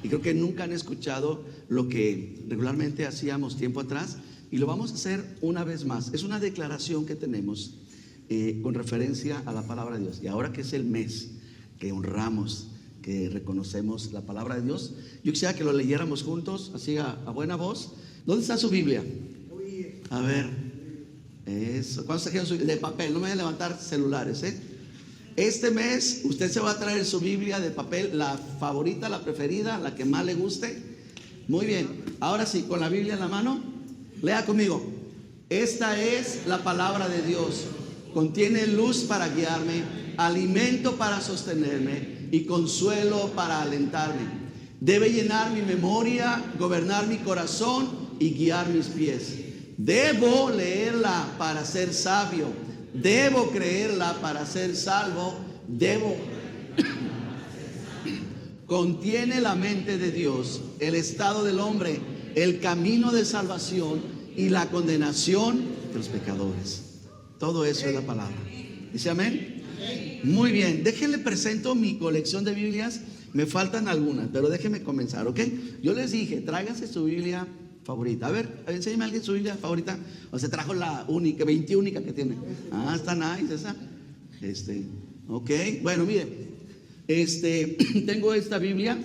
y creo que nunca han escuchado lo que regularmente hacíamos tiempo atrás, y lo vamos a hacer una vez más. Es una declaración que tenemos con referencia a la palabra de Dios. Y ahora que es el mes que honramos, que reconocemos la palabra de Dios, yo quisiera que lo leyéramos juntos, así a buena voz. ¿Dónde está su Biblia? A ver, eso. ¿Cuántos trajeron su Biblia? De papel? No me vayan a levantar celulares, ¿eh? Este mes usted se va a traer su Biblia de papel, la favorita, la preferida, la que más le guste. Muy bien, ahora sí, con la Biblia en la mano, lea conmigo. Esta es la palabra de Dios. Contiene luz para guiarme, alimento para sostenerme y consuelo para alentarme. Debe llenar mi memoria, gobernar mi corazón y guiar mis pies. Debo leerla para ser sabio. Debo creerla para ser salvo. Contiene la mente de Dios, el estado del hombre, el camino de salvación y la condenación de los pecadores. Todo eso es la palabra. ¿Dice amén? Muy bien, déjenle presento mi colección de Biblias. Me faltan algunas, pero déjenme comenzar, ¿ok? Yo les dije, tráiganse su Biblia favorita. A ver, enséñame a alguien su Biblia favorita. O se trajo la única, 21 que tiene. Ah, está nice esa. Ok, bueno, miren. Tengo esta Biblia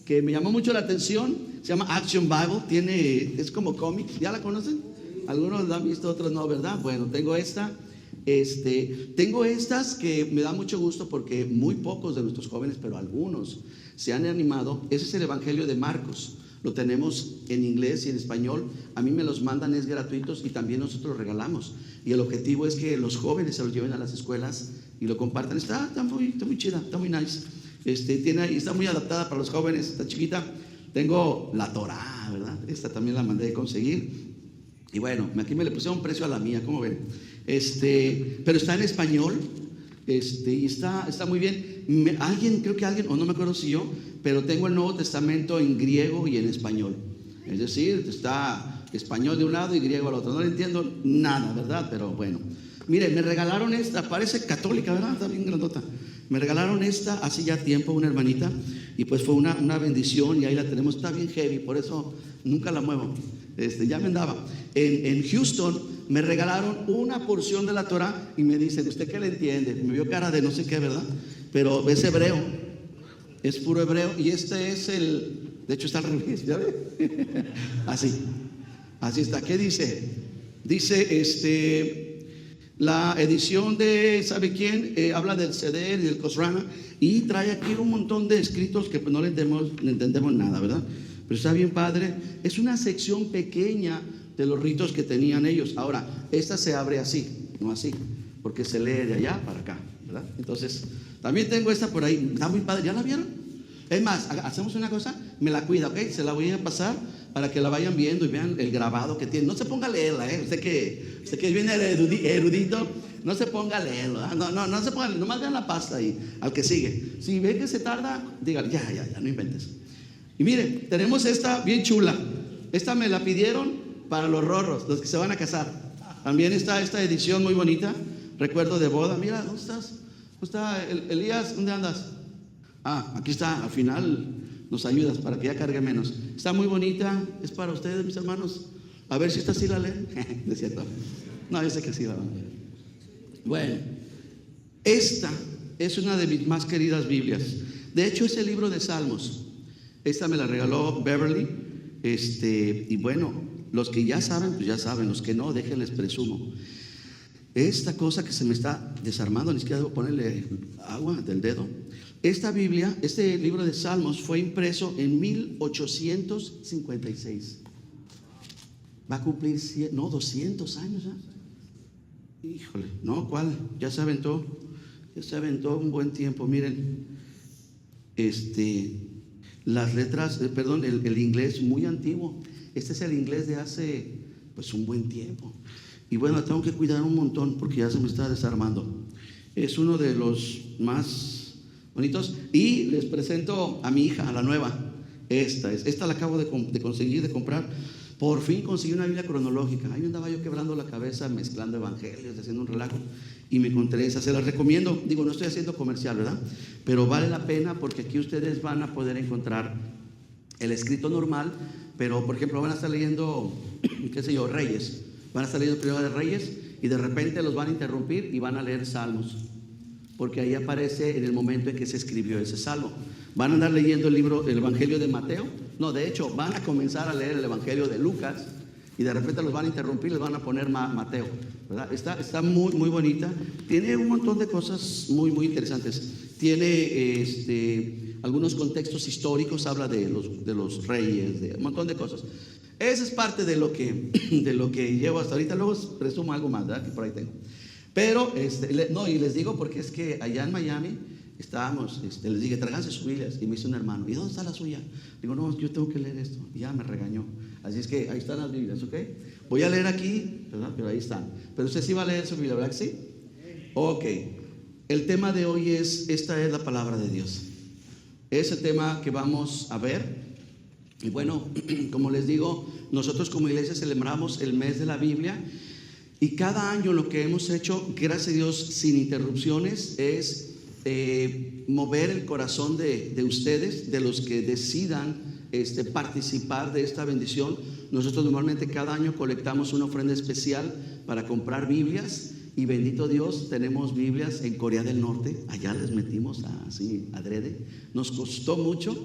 que me llamó mucho la atención. Se llama Action Bible. Es como cómic. ¿Ya la conocen? Algunos la han visto, otros no, ¿verdad? Bueno, tengo esta. Tengo estas que me da mucho gusto porque muy pocos de nuestros jóvenes, pero algunos se han animado. Ese es el Evangelio de Marcos. Lo tenemos en inglés y en español. A mí me los mandan, es gratuitos, y también nosotros los regalamos. Y el objetivo es que los jóvenes se los lleven a las escuelas y lo compartan. Está muy chida, está muy nice. Está muy adaptada para los jóvenes, está chiquita. Tengo la Torá, ¿verdad? Esta también la mandé a conseguir. Y bueno, aquí me le pusieron precio a la mía, ¿cómo ven? Pero está en español, y está muy bien. Creo que alguien, o no me acuerdo si yo, pero tengo el Nuevo Testamento en griego y en español. Es decir, está español de un lado y griego al otro. No le entiendo nada, ¿verdad? Pero bueno. Miren, me regalaron esta, parece católica, ¿verdad? Está bien grandota. Me regalaron esta hace ya tiempo, una hermanita, y pues fue una bendición, y ahí la tenemos. Está bien heavy, por eso nunca la muevo. Ya me andaba. En Houston me regalaron una porción de la Torah y me dicen, ¿usted qué le entiende? Me vio cara de no sé qué, ¿verdad? Pero es hebreo, es puro hebreo, y de hecho está al revés, ¿ya ve? Así está. ¿Qué dice? Dice, la edición de, ¿sabe quién? Habla del Seder y del Kosrana, y trae aquí un montón de escritos que pues no le entendemos nada, ¿verdad? Pero está bien padre. Es una sección pequeña de los ritos que tenían ellos. Ahora, esta se abre así, no así, porque se lee de allá para acá, ¿verdad? Entonces, también tengo esta por ahí. Está muy padre. ¿Ya la vieron? Es más, hacemos una cosa, me la cuida, ¿ok? Se la voy a pasar para que la vayan viendo y vean el grabado que tiene. No se ponga a leerla, ¿eh? Usted que viene erudito, no se ponga a leerlo. No se ponga, nomás vean la pasta ahí, al que sigue. Si ve que se tarda, dígale, ya, no inventes. Y miren, tenemos esta bien chula. Esta me la pidieron para los rorros, los que se van a casar. También está esta edición muy bonita, recuerdo de boda. Mira, ¿dónde estás? ¿Dónde está Elías? ¿Dónde andas? Aquí está, al final nos ayudas para que ya cargue menos. Está muy bonita, es para ustedes, mis hermanos. A ver si esta sí la leen. ¿No es cierto? No, yo sé que sí la van a leer. Bueno, esta es una de mis más queridas Biblias. De hecho, es el libro de Salmos. Esta me la regaló Beverly. Y bueno, los que ya saben, pues ya saben. Los que no, déjenles presumo. Esta cosa que se me está desarmando, ni siquiera debo ponerle agua del dedo. Esta Biblia, este libro de Salmos fue impreso en 1856. Va a cumplir 200 años ya. Híjole, no, ¿cuál? Ya se aventó un buen tiempo. Miren, las letras, el inglés muy antiguo. Este es el inglés de hace pues un buen tiempo. Y bueno, tengo que cuidar un montón porque ya se me está desarmando. Es uno de los más bonitos. Y les presento a mi hija, a la nueva. Esta la acabo de conseguir, de comprar. Por fin conseguí una Biblia cronológica. Ahí andaba yo quebrando la cabeza, mezclando evangelios, haciendo un relajo, y me encontré esa. Se las recomiendo. Digo, no estoy haciendo comercial, ¿verdad? Pero vale la pena porque aquí ustedes van a poder encontrar el escrito normal, pero por ejemplo van a estar leyendo, qué sé yo, Reyes, van a estar leyendo Primera de Reyes y de repente los van a interrumpir y van a leer Salmos, porque ahí aparece en el momento en que se escribió ese salmo. Van a andar leyendo el Evangelio de Mateo, no, de hecho van a comenzar a leer el Evangelio de Lucas y de repente los van a interrumpir, les van a poner Mateo, ¿verdad? Está muy, muy bonita, tiene un montón de cosas muy, muy interesantes. Tiene algunos contextos históricos, habla de los reyes, de un montón de cosas. Esa es parte de lo que llevo hasta ahorita. Luego presumo algo más, ¿verdad? Que por ahí tengo. Pero, no, y les digo porque es que allá en Miami estábamos, les dije, tráiganse sus Biblias. Y me dice un hermano, ¿y dónde está la suya? Digo, no, yo tengo que leer esto. Y ya me regañó. Así es que ahí están las Biblias, ¿ok? Voy a leer aquí, ¿verdad? Pero ahí están. Pero usted sí va a leer su Biblia, ¿verdad que sí? Ok. El tema de hoy esta es la palabra de Dios. Es el tema que vamos a ver. Y bueno, como les digo, nosotros como iglesia celebramos el mes de la Biblia. Y cada año lo que hemos hecho, gracias a Dios, sin interrupciones, es mover el corazón de ustedes, de los que decidan participar de esta bendición. Nosotros normalmente cada año colectamos una ofrenda especial para comprar Biblias. Y bendito Dios, tenemos Biblias en Corea del Norte. Allá les metimos así adrede. Nos costó mucho.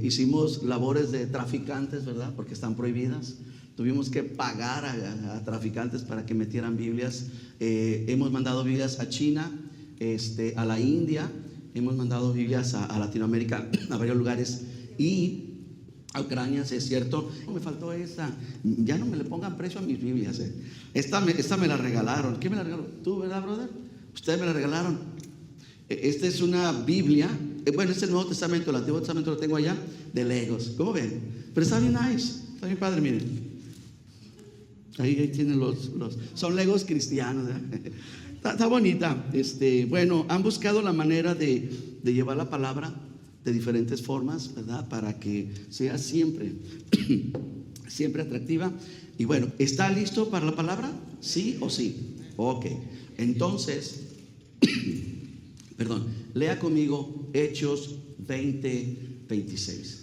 Hicimos labores de traficantes, ¿verdad? Porque están prohibidas. Tuvimos que pagar a traficantes para que metieran Biblias. Hemos mandado Biblias a China, a la India. Hemos mandado Biblias a Latinoamérica, a varios lugares. Y a Ucrania, si es cierto. Me faltó esa. Ya no me le pongan precio a mis Biblias. Esta me la regalaron. ¿Quién me la regaló? ¿Tú, verdad, brother? Ustedes me la regalaron. Esta es una Biblia. Bueno, este es el Nuevo Testamento. El Antiguo Testamento lo tengo allá, de Legos. ¿Cómo ven? Pero está bien nice. Está bien padre, miren. Ahí tienen los son Legos cristianos. Está bonita. Bueno, han buscado la manera de llevar la palabra de diferentes formas, ¿verdad? Para que sea siempre atractiva. Y bueno, ¿está listo para la palabra? ¿Sí o sí? Ok. Entonces, perdón, lea conmigo Hechos 20:26.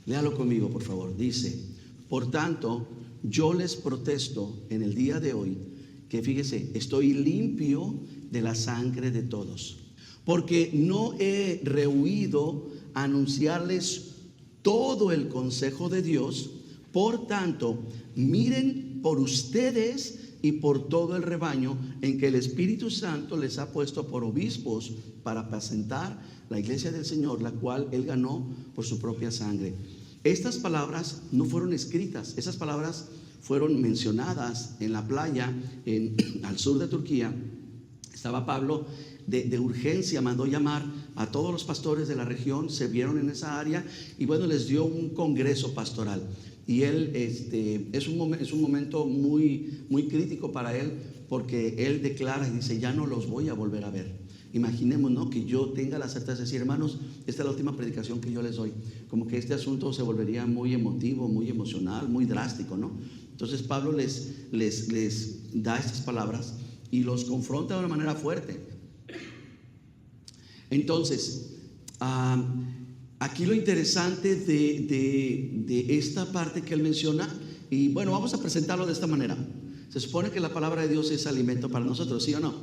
Léalo conmigo, por favor. Dice: por tanto, yo les protesto en el día de hoy que, fíjese, estoy limpio de la sangre de todos, porque no he rehuido anunciarles todo el consejo de Dios. Por tanto, miren por ustedes y por todo el rebaño en que el Espíritu Santo les ha puesto por obispos para apacentar la iglesia del Señor, la cual Él ganó por su propia sangre. Estas palabras no fueron escritas, esas palabras fueron mencionadas en la playa al sur de Turquía. Estaba Pablo de urgencia, mandó llamar a todos los pastores de la región, se vieron en esa área y bueno, les dio un congreso pastoral. Y él, es un momento muy, muy crítico para él, porque él declara y dice: ya no los voy a volver a ver. Imaginemos, ¿no?, que yo tenga la certeza de decir: hermanos, esta es la última predicación que yo les doy. Como que este asunto se volvería muy emotivo, muy emocional, muy drástico, ¿no? Entonces Pablo les da estas palabras y los confronta de una manera fuerte. Entonces, aquí lo interesante de esta parte que él menciona, y bueno, vamos a presentarlo de esta manera. Se supone que la palabra de Dios es alimento para nosotros, ¿sí o no?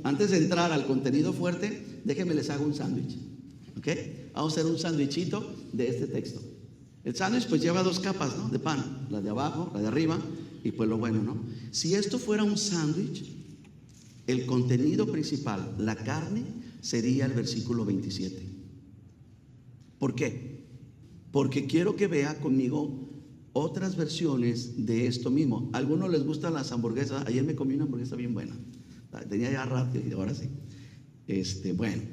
Antes de entrar al contenido fuerte, déjenme les hago un sándwich, ¿ok? Vamos a hacer un sándwichito de este texto. El sándwich pues lleva dos capas, ¿no?, de pan, la de abajo, la de arriba, y pues lo bueno, ¿no? Si esto fuera un sándwich, el contenido principal, la carne, sería el versículo 27. ¿Por qué? Porque quiero que vea conmigo otras versiones de esto mismo. A algunos les gustan las hamburguesas. Ayer me comí una hamburguesa bien buena. Tenía ya rato y ahora sí. Bueno,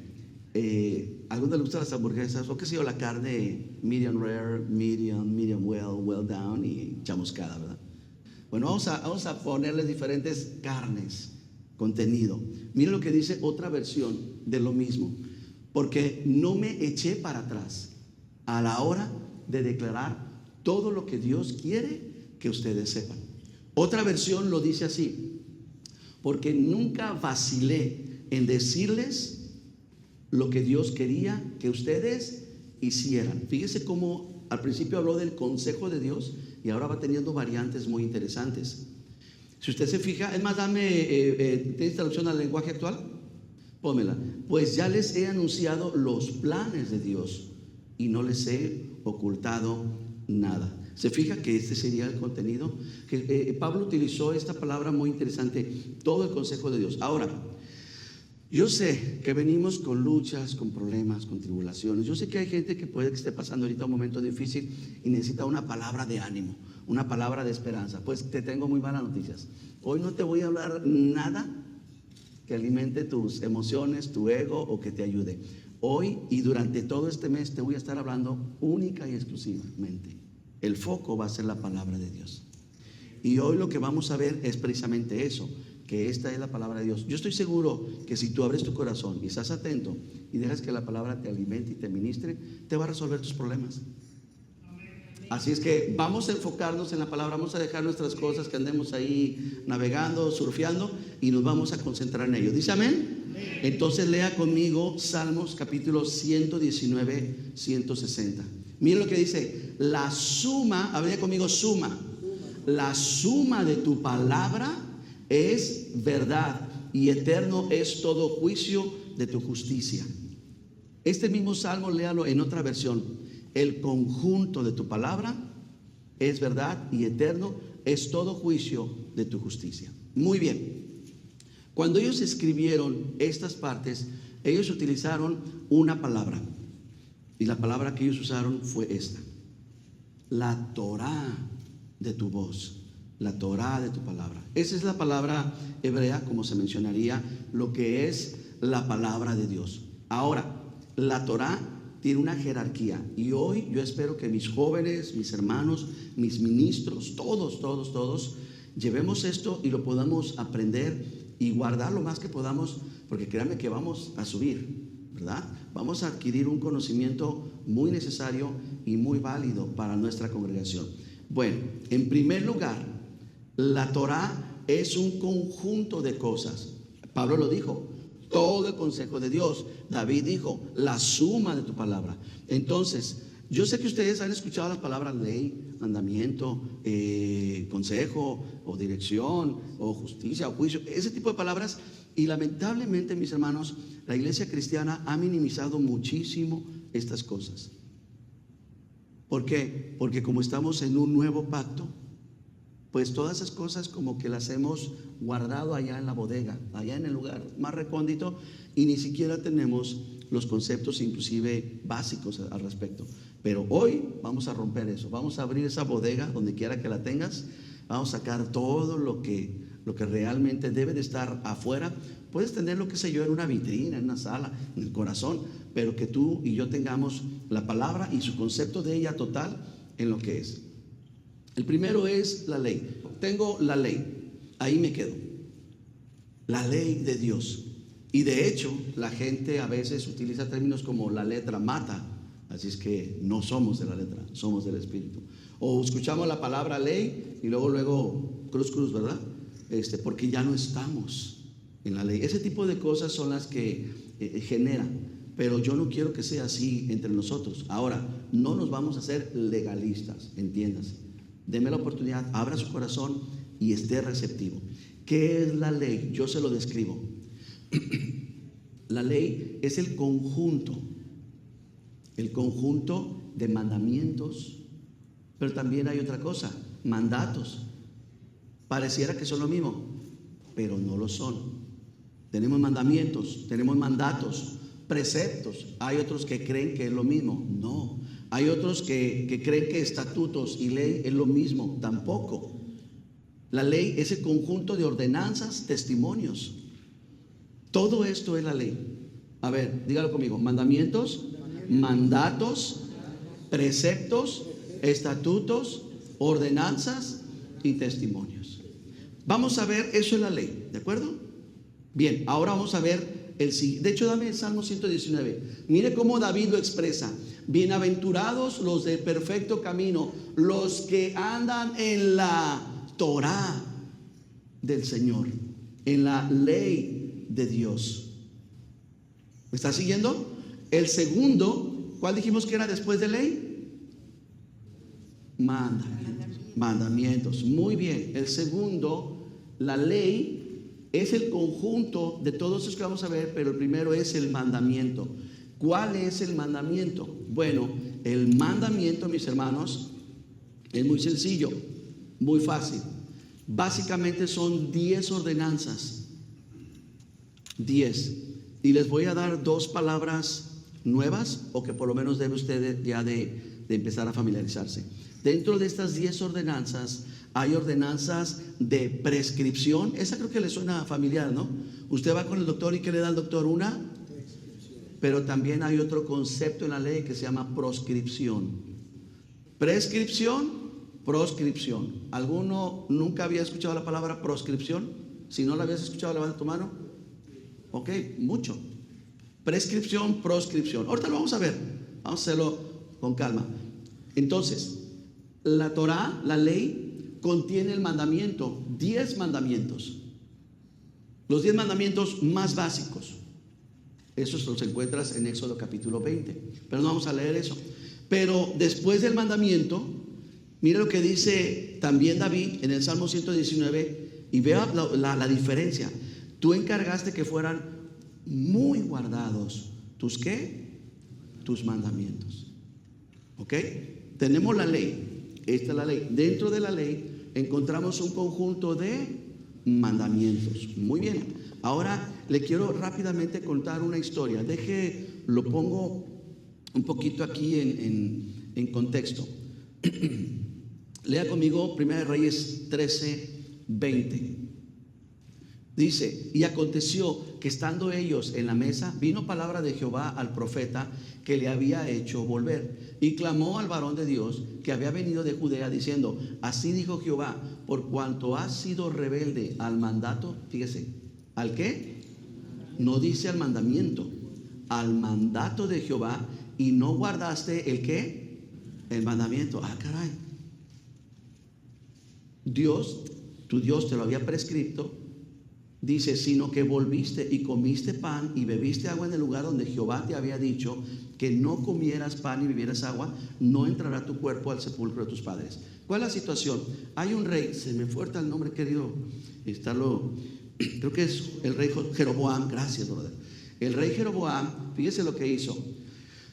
a algunos les gustan las hamburguesas, o qué sé yo, la carne medium rare, medium well down y chamuscada, ¿verdad? Bueno, vamos a ponerles diferentes carnes, contenido. Miren lo que dice otra versión de lo mismo: porque no me eché para atrás a la hora de declarar todo lo que Dios quiere que ustedes sepan. Otra versión lo dice así: porque nunca vacilé en decirles lo que Dios quería que ustedes hicieran. Fíjese cómo al principio habló del consejo de Dios y ahora va teniendo variantes muy interesantes. Si usted se fija, es más, ¿tienes traducción al lenguaje actual? Pónmela. Pues ya les he anunciado los planes de Dios y no les he ocultado nada. ¿Se fija que este sería el contenido? Que Pablo utilizó esta palabra muy interesante, todo el consejo de Dios. Ahora, yo sé que venimos con luchas, con problemas, con tribulaciones. Yo sé que hay gente que puede que esté pasando ahorita un momento difícil y necesita una palabra de ánimo, una palabra de esperanza. Pues te tengo muy malas noticias. Hoy no te voy a hablar nada que alimente tus emociones, tu ego o que te ayude. Hoy y durante todo este mes te voy a estar hablando única y exclusivamente. El foco va a ser la palabra de Dios. Y hoy lo que vamos a ver es precisamente eso, que esta es la palabra de Dios. Yo estoy seguro que si tú abres tu corazón y estás atento y dejas que la palabra te alimente y te ministre, te va a resolver tus problemas. Así es que vamos a enfocarnos en la palabra, vamos a dejar nuestras cosas que andemos ahí navegando, surfeando, y nos vamos a concentrar en ello. ¿Dice amén? Entonces lea conmigo Salmos capítulo 119, 160. Miren lo que dice: la suma, habla conmigo, suma. La suma de tu palabra es verdad y eterno es todo juicio de tu justicia. Este mismo salmo, léalo en otra versión. El conjunto de tu palabra es verdad y eterno es todo juicio de tu justicia. Muy bien. Cuando ellos escribieron estas partes, ellos utilizaron una palabra. Y la palabra que ellos usaron fue esta: la Torá de tu voz. La Torá de tu palabra. Esa es la palabra hebrea, como se mencionaría lo que es la palabra de Dios. Ahora, la Torá tiene una jerarquía, y hoy yo espero que mis jóvenes, mis hermanos, mis ministros, todos llevemos esto y lo podamos aprender y guardar lo más que podamos, porque créanme que vamos a subir, ¿verdad? Vamos a adquirir un conocimiento muy necesario y muy válido para nuestra congregación. Bueno, en primer lugar, la Torá es un conjunto de cosas. Pablo lo dijo, todo el consejo de Dios. David dijo, la suma de tu palabra. Entonces, yo sé que ustedes han escuchado las palabras ley, mandamiento, consejo, o dirección, o justicia, o juicio, ese tipo de palabras. Y lamentablemente, mis hermanos, la iglesia cristiana ha minimizado muchísimo estas cosas. ¿Por qué? Porque como estamos en un nuevo pacto, pues todas esas cosas como que las hemos guardado allá en la bodega, allá en el lugar más recóndito, y ni siquiera tenemos los conceptos inclusive básicos al respecto. Pero hoy vamos a romper eso, vamos a abrir esa bodega donde quiera que la tengas, vamos a sacar todo lo que realmente debe de estar afuera. Puedes tener lo que sé yo en una vitrina, en una sala, en el corazón, pero que tú y yo tengamos la palabra y su concepto de ella total en lo que es. El primero es la ley. Tengo la ley, ahí me quedo. La ley de Dios. Y de hecho, la gente a veces utiliza términos como la letra mata. Así es que no somos de la letra, somos del Espíritu. O escuchamos la palabra ley y luego cruz, ¿verdad? Porque ya no estamos en la ley. Ese tipo de cosas son las que generan. Pero yo no quiero que sea así entre nosotros. Ahora, no nos vamos a hacer legalistas, entiéndase. Deme la oportunidad, abra su corazón y esté receptivo. ¿Qué es la ley? Yo se lo describo. La ley es el conjunto de mandamientos, pero también hay otra cosa, mandatos. Pareciera que son lo mismo, pero no lo son. Tenemos mandamientos, tenemos mandatos, preceptos. Hay otros que creen que es lo mismo. No. Hay otros que creen que estatutos y ley es lo mismo. Tampoco. La ley es el conjunto de ordenanzas, testimonios. Todo esto es la ley. A ver, dígalo conmigo. Mandamientos, mandatos, preceptos, estatutos, ordenanzas y testimonios. Vamos a ver, eso es la ley, ¿de acuerdo? Bien, ahora vamos a ver el siguiente. De hecho, dame el Salmo 119. Mire cómo David lo expresa. Bienaventurados los de perfecto camino, los que andan en la Torá del Señor, en la ley de Dios. ¿Me está siguiendo? El segundo ¿Cuál dijimos que era después de ley? Mandamientos. Muy bien. El segundo, la ley es el conjunto de todos esos que vamos a ver, pero el primero es el mandamiento. ¿Cuál es el mandamiento? Bueno, el mandamiento, mis hermanos, es muy sencillo, muy fácil. Básicamente son 10 ordenanzas. 10. Y les voy a dar 2 palabras nuevas, o que por lo menos debe usted ya de empezar a familiarizarse. Dentro de estas 10 ordenanzas hay ordenanzas de prescripción. Esa creo que le suena familiar, ¿no? Usted va con el doctor y ¿qué le da al doctor? Una. Pero también hay otro concepto en la ley que se llama proscripción. Prescripción, proscripción. ¿Alguno nunca había escuchado la palabra proscripción? Si no la habías escuchado, levanta tu mano. Ok, mucho. Prescripción, proscripción. Ahorita lo vamos a ver. Vamos a hacerlo con calma. Entonces, la Torah, la ley, contiene el mandamiento, 10 mandamientos. Los 10 mandamientos más básicos. Esos los encuentras en Éxodo capítulo 20. Pero no vamos a leer eso. Pero después del mandamiento, mira lo que dice también David en el Salmo 119. Y vea la diferencia. Tú encargaste que fueran muy guardados. ¿Tus qué? Tus mandamientos. ¿Ok? Tenemos la ley. Esta es la ley. Dentro de la ley encontramos un conjunto de mandamientos. Muy bien. Ahora le quiero rápidamente contar una historia. Lo pongo un poquito aquí en contexto. Lea conmigo 1 Reyes 13:20. Dice: y aconteció que estando ellos en la mesa, vino palabra de Jehová al profeta que le había hecho volver, y clamó al varón de Dios que había venido de Judea, diciendo: así dijo Jehová, por cuanto has sido rebelde al mandato. Fíjese, ¿al qué? No dice al mandamiento, al mandato de Jehová, y no guardaste el qué, el mandamiento. Ah, caray. Dios, tu Dios te lo había prescrito. Dice: sino que volviste y comiste pan y bebiste agua en el lugar donde Jehová te había dicho que no comieras pan y bebieras agua, no entrará tu cuerpo al sepulcro de tus padres. ¿Cuál es la situación? Hay un rey, se me fue el nombre, querido, creo que es el rey Jeroboam. Gracias, brother. El rey Jeroboam, fíjese lo que hizo.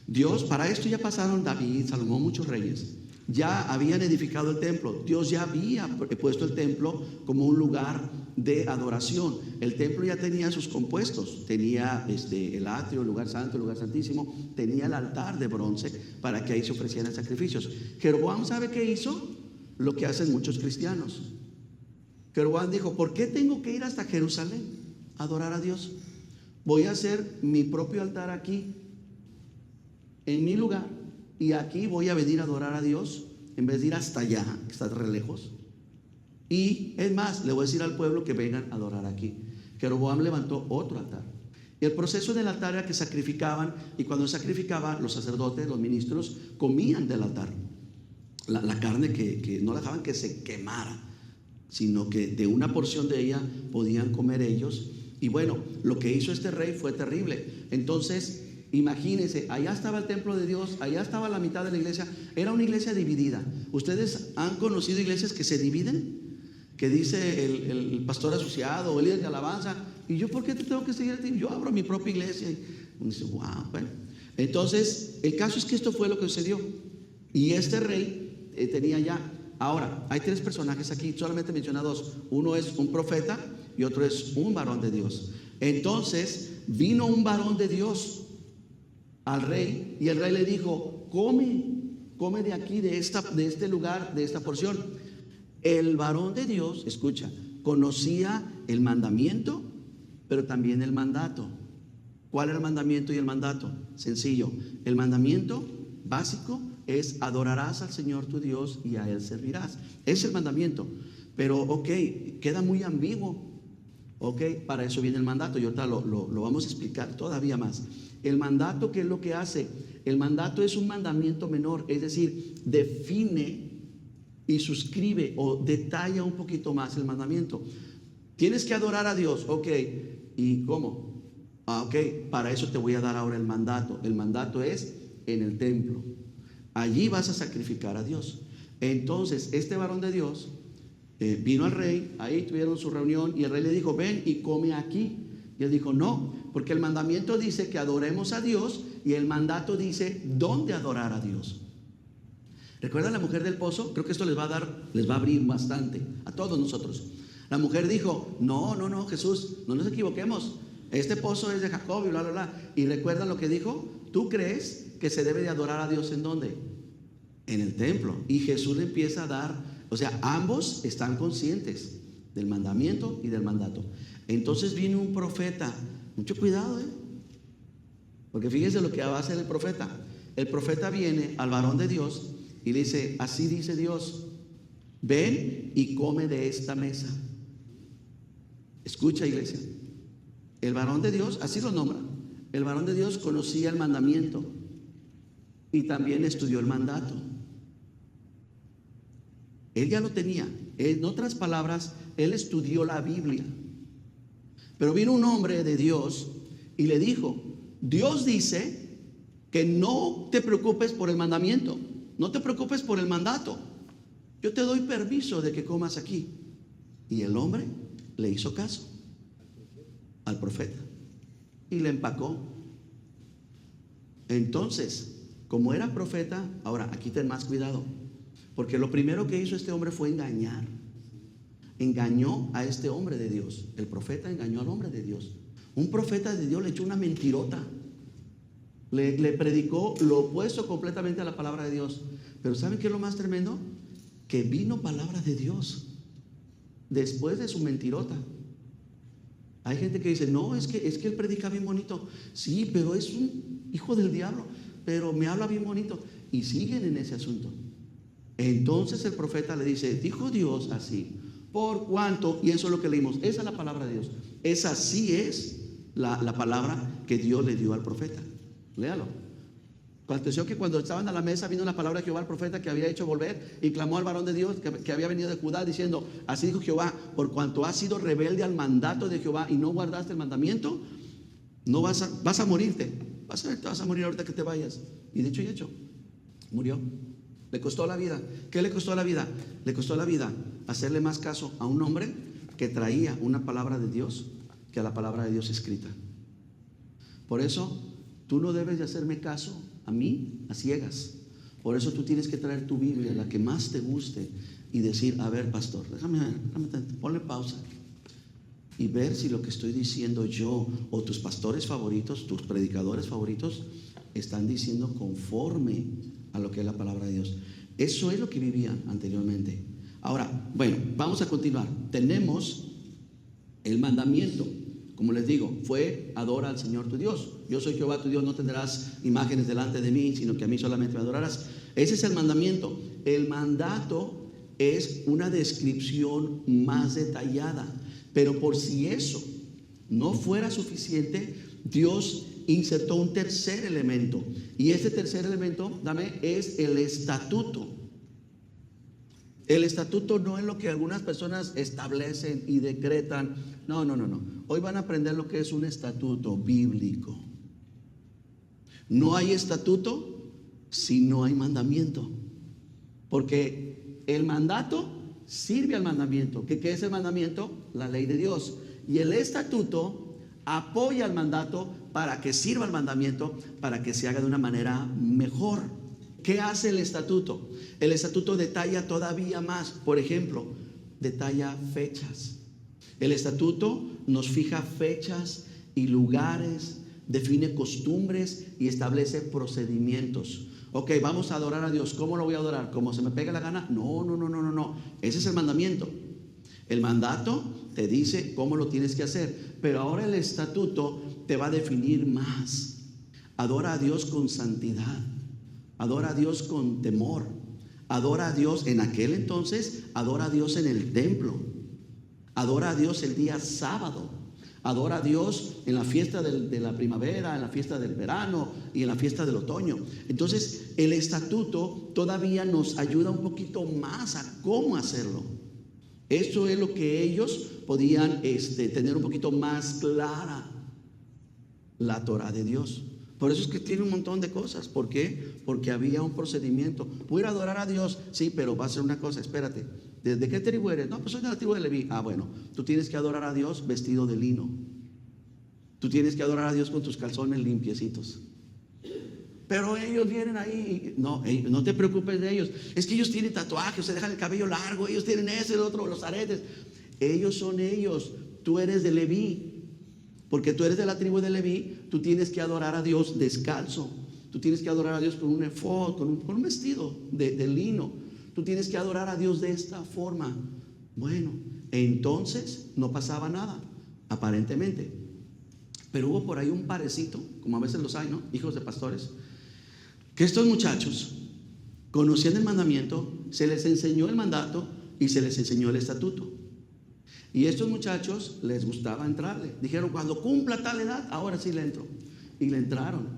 Dios, para esto ya pasaron David, Salomón, muchos reyes. Ya habían edificado el templo. Dios ya había puesto el templo como un lugar de adoración. El templo ya tenía sus compuestos. Tenía el atrio, el lugar santo, el lugar santísimo. Tenía el altar de bronce para que ahí se ofrecieran sacrificios. Jeroboam, ¿sabe qué hizo? Lo que hacen muchos cristianos. Jeroboam dijo: ¿por qué tengo que ir hasta Jerusalén a adorar a Dios? Voy a hacer mi propio altar aquí, en mi lugar, y aquí voy a venir a adorar a Dios en vez de ir hasta allá, que está re lejos. Y es más, le voy a decir al pueblo que vengan a adorar aquí. Jeroboam levantó otro altar. Y el proceso del altar era que sacrificaban, y cuando sacrificaban, los sacerdotes, los ministros, comían del altar la carne que no dejaban que se quemara, sino que de una porción de ella podían comer ellos. Y bueno, lo que hizo este rey fue terrible. Entonces, imagínense, allá estaba el templo de Dios, allá estaba la mitad de la iglesia. Era una iglesia dividida. ¿Ustedes han conocido iglesias que se dividen? Que dice el pastor asociado o el líder de alabanza: ¿y yo por qué te tengo que seguir a ti? Yo abro mi propia iglesia. Y uno dice: wow, bueno. Entonces, el caso es que esto fue lo que sucedió. Y este rey tenía ya. Ahora, hay 3 personajes aquí, solamente mencioné 2. Uno es un profeta y otro es un varón de Dios. Entonces, vino un varón de Dios al rey, y el rey le dijo: come de aquí, de este lugar, de esta porción. El varón de Dios, escucha, conocía el mandamiento, pero también el mandato. ¿Cuál era el mandamiento y el mandato? Sencillo. El mandamiento básico es: adorarás al Señor tu Dios y a Él servirás. Es el mandamiento. Pero ok, queda muy ambiguo. Ok, para eso viene el mandato, y ahorita lo vamos a explicar todavía más. El mandato, ¿qué es lo que hace? El mandato es un mandamiento menor, es decir, define y suscribe o detalla un poquito más el mandamiento. Tienes que adorar a Dios, ok, ¿y cómo? Ok, para eso te voy a dar ahora el mandato. El mandato es: En el templo. Allí vas a sacrificar a Dios. Entonces este varón de Dios vino al rey, ahí tuvieron su reunión y el rey le dijo, ven y come aquí. Y él dijo, no, porque el mandamiento dice que adoremos a Dios y el mandato dice dónde adorar a Dios. ¿Recuerdan la mujer del pozo? Creo que esto les va a abrir bastante a todos nosotros. La mujer dijo, no, Jesús, no nos equivoquemos. Este pozo es de Jacob y bla, bla, bla. Y recuerdan lo que dijo, ¿tú crees que se debe de adorar a Dios en dónde? En el templo. Y Jesús le empieza a dar, o sea, ambos están conscientes del mandamiento y del mandato. Entonces viene un profeta, mucho cuidado, porque fíjense lo que va a hacer el profeta. El profeta viene al varón de Dios y le dice, así dice Dios, ven y come de esta mesa. Escucha, iglesia, el varón de Dios, así lo nombra, el varón de Dios conocía el mandamiento y también estudió el mandato. Él ya lo tenía. En otras palabras, él estudió la Biblia. Pero vino un hombre de Dios y le dijo, Dios dice que no te preocupes por el mandamiento, no te preocupes por el mandato. Yo te doy permiso de que comas aquí. Y el hombre le hizo caso al profeta y le empacó. Entonces, como era profeta, ahora aquí ten más cuidado, porque lo primero que hizo este hombre fue engañar. Engañó a este hombre de Dios. El profeta engañó al hombre de Dios. Un profeta de Dios le echó una mentirota. Le predicó lo opuesto completamente a la palabra de Dios. Pero ¿saben qué es lo más tremendo? Que vino palabra de Dios después de su mentirota. Hay gente que dice, no, es que él predica bien bonito. Sí, pero es un hijo del diablo, pero me habla bien bonito. Y siguen en ese asunto. Entonces el profeta le dice, dijo Dios así, por cuanto, y eso es lo que leímos, esa es la palabra de Dios. Esa sí es la palabra que Dios le dio al profeta. Léalo. Aconteció que cuando estaban a la mesa vino la palabra de Jehová al profeta que había hecho volver y clamó al varón de Dios que había venido de Judá diciendo, así dijo Jehová, por cuanto has sido rebelde al mandato de Jehová y no guardaste el mandamiento, no vas a morirte. Vas a morir ahorita que te vayas. Y de hecho y hecho, murió. Le costó la vida. ¿Qué le costó la vida? Le costó la vida hacerle más caso a un hombre que traía una palabra de Dios que a la palabra de Dios escrita. Por eso tú no debes de hacerme caso a mí a ciegas. Por eso tú tienes que traer tu Biblia, la que más te guste, y decir, a ver, pastor, déjame ponle pausa y ver si lo que estoy diciendo yo o tus pastores favoritos, tus predicadores favoritos están diciendo conforme a lo que es la palabra de Dios. Eso es lo que vivían anteriormente. Ahora, bueno, vamos a continuar. Tenemos el mandamiento, como les digo, fue adora al Señor tu Dios. Yo soy Jehová tu Dios, no tendrás imágenes delante de mí, sino que a mí solamente me adorarás. Ese es el mandamiento. El mandato es una descripción más detallada, pero por si eso no fuera suficiente, Dios insertó un tercer elemento, y este tercer elemento, es el estatuto. El estatuto no es lo que algunas personas establecen y decretan. No. Hoy van a aprender lo que es un estatuto bíblico. No hay estatuto si no hay mandamiento, porque el mandato sirve al mandamiento. ¿Qué es el mandamiento? La ley de Dios. Y el estatuto apoya al mandato para que sirva al mandamiento, para que se haga de una manera mejor. ¿Qué hace el estatuto? El estatuto detalla todavía más. Por ejemplo, detalla fechas. El estatuto nos fija fechas y lugares, define costumbres y establece procedimientos. Ok, vamos a adorar a Dios. ¿Cómo lo voy a adorar? ¿Cómo se me pega la gana? No. Ese es el mandamiento. El mandato te dice cómo lo tienes que hacer, pero ahora el estatuto te va a definir más. Adora a Dios con santidad. Adora a Dios con temor. Adora a Dios en aquel entonces, adora a Dios en el templo. Adora a Dios el día sábado. Adora a Dios en la fiesta de la primavera, en la fiesta del verano y en la fiesta del otoño. Entonces, el estatuto todavía nos ayuda un poquito más a cómo hacerlo. Eso es lo que ellos podían tener un poquito más clara, la Torah de Dios. Por eso es que tiene un montón de cosas. ¿Por qué? Porque había un procedimiento. ¿Puedo adorar a Dios? Sí, pero va a ser una cosa, espérate. ¿De qué tribu eres? No, pues soy de la tribu de Leví. Ah, bueno, tú tienes que adorar a Dios vestido de lino. Tú tienes que adorar a Dios con tus calzones limpiecitos. Pero ellos vienen ahí. No, no te preocupes de ellos. Es que ellos tienen tatuajes, se dejan el cabello largo, ellos tienen ese, el otro, los aretes. Ellos son ellos. Tú eres de Leví. Porque tú eres de la tribu de Leví, tú tienes que adorar a Dios descalzo. Tú tienes que adorar a Dios con un efod, con un vestido de lino. Tú tienes que adorar a Dios de esta forma. Bueno, entonces no pasaba nada, aparentemente. Pero hubo por ahí un parecito, como a veces los hay, ¿no? Hijos de pastores, que estos muchachos conocían el mandamiento, se les enseñó el mandato y se les enseñó el estatuto. Y estos muchachos les gustaba entrarle. Dijeron, cuando cumpla tal edad, ahora sí le entro. Y le entraron.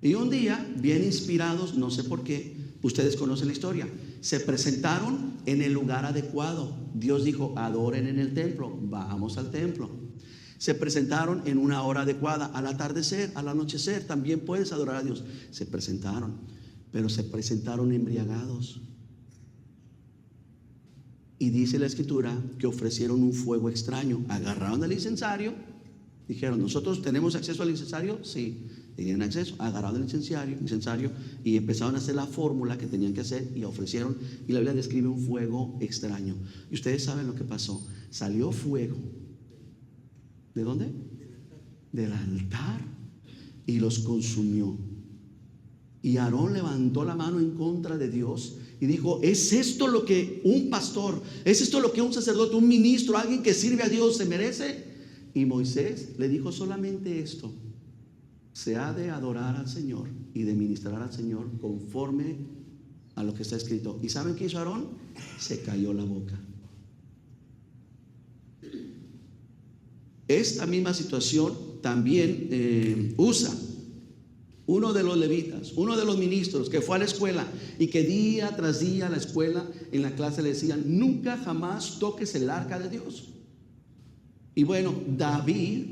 Y un día, bien inspirados, no sé por qué, ustedes conocen la historia, se presentaron en el lugar adecuado. Dios dijo, adoren en el templo, vamos al templo. Se presentaron en una hora adecuada, al atardecer, al anochecer, también puedes adorar a Dios. Se presentaron, pero se presentaron embriagados. Y dice la escritura que ofrecieron un fuego extraño. Agarraron el incensario, dijeron, ¿nosotros tenemos acceso al incensario? Sí, tenían acceso. Agarraron el incensario y empezaron a hacer la fórmula que tenían que hacer y ofrecieron. Y la Biblia describe un fuego extraño. Y ustedes saben lo que pasó. Salió fuego. ¿De dónde? Del altar. Y los consumió. Y Aarón levantó la mano en contra de Dios y dijo, ¿es esto lo que un pastor, es esto lo que un sacerdote, un ministro, alguien que sirve a Dios se merece? Y Moisés le dijo solamente esto: se ha de adorar al Señor y de ministrar al Señor conforme a lo que está escrito. ¿Y saben qué hizo Aarón? Se cayó la boca. Esta misma situación también Usa, uno de los levitas, uno de los ministros que fue a la escuela y que día tras día a la escuela, en la clase le decían, nunca jamás toques el arca de Dios. Y bueno, David,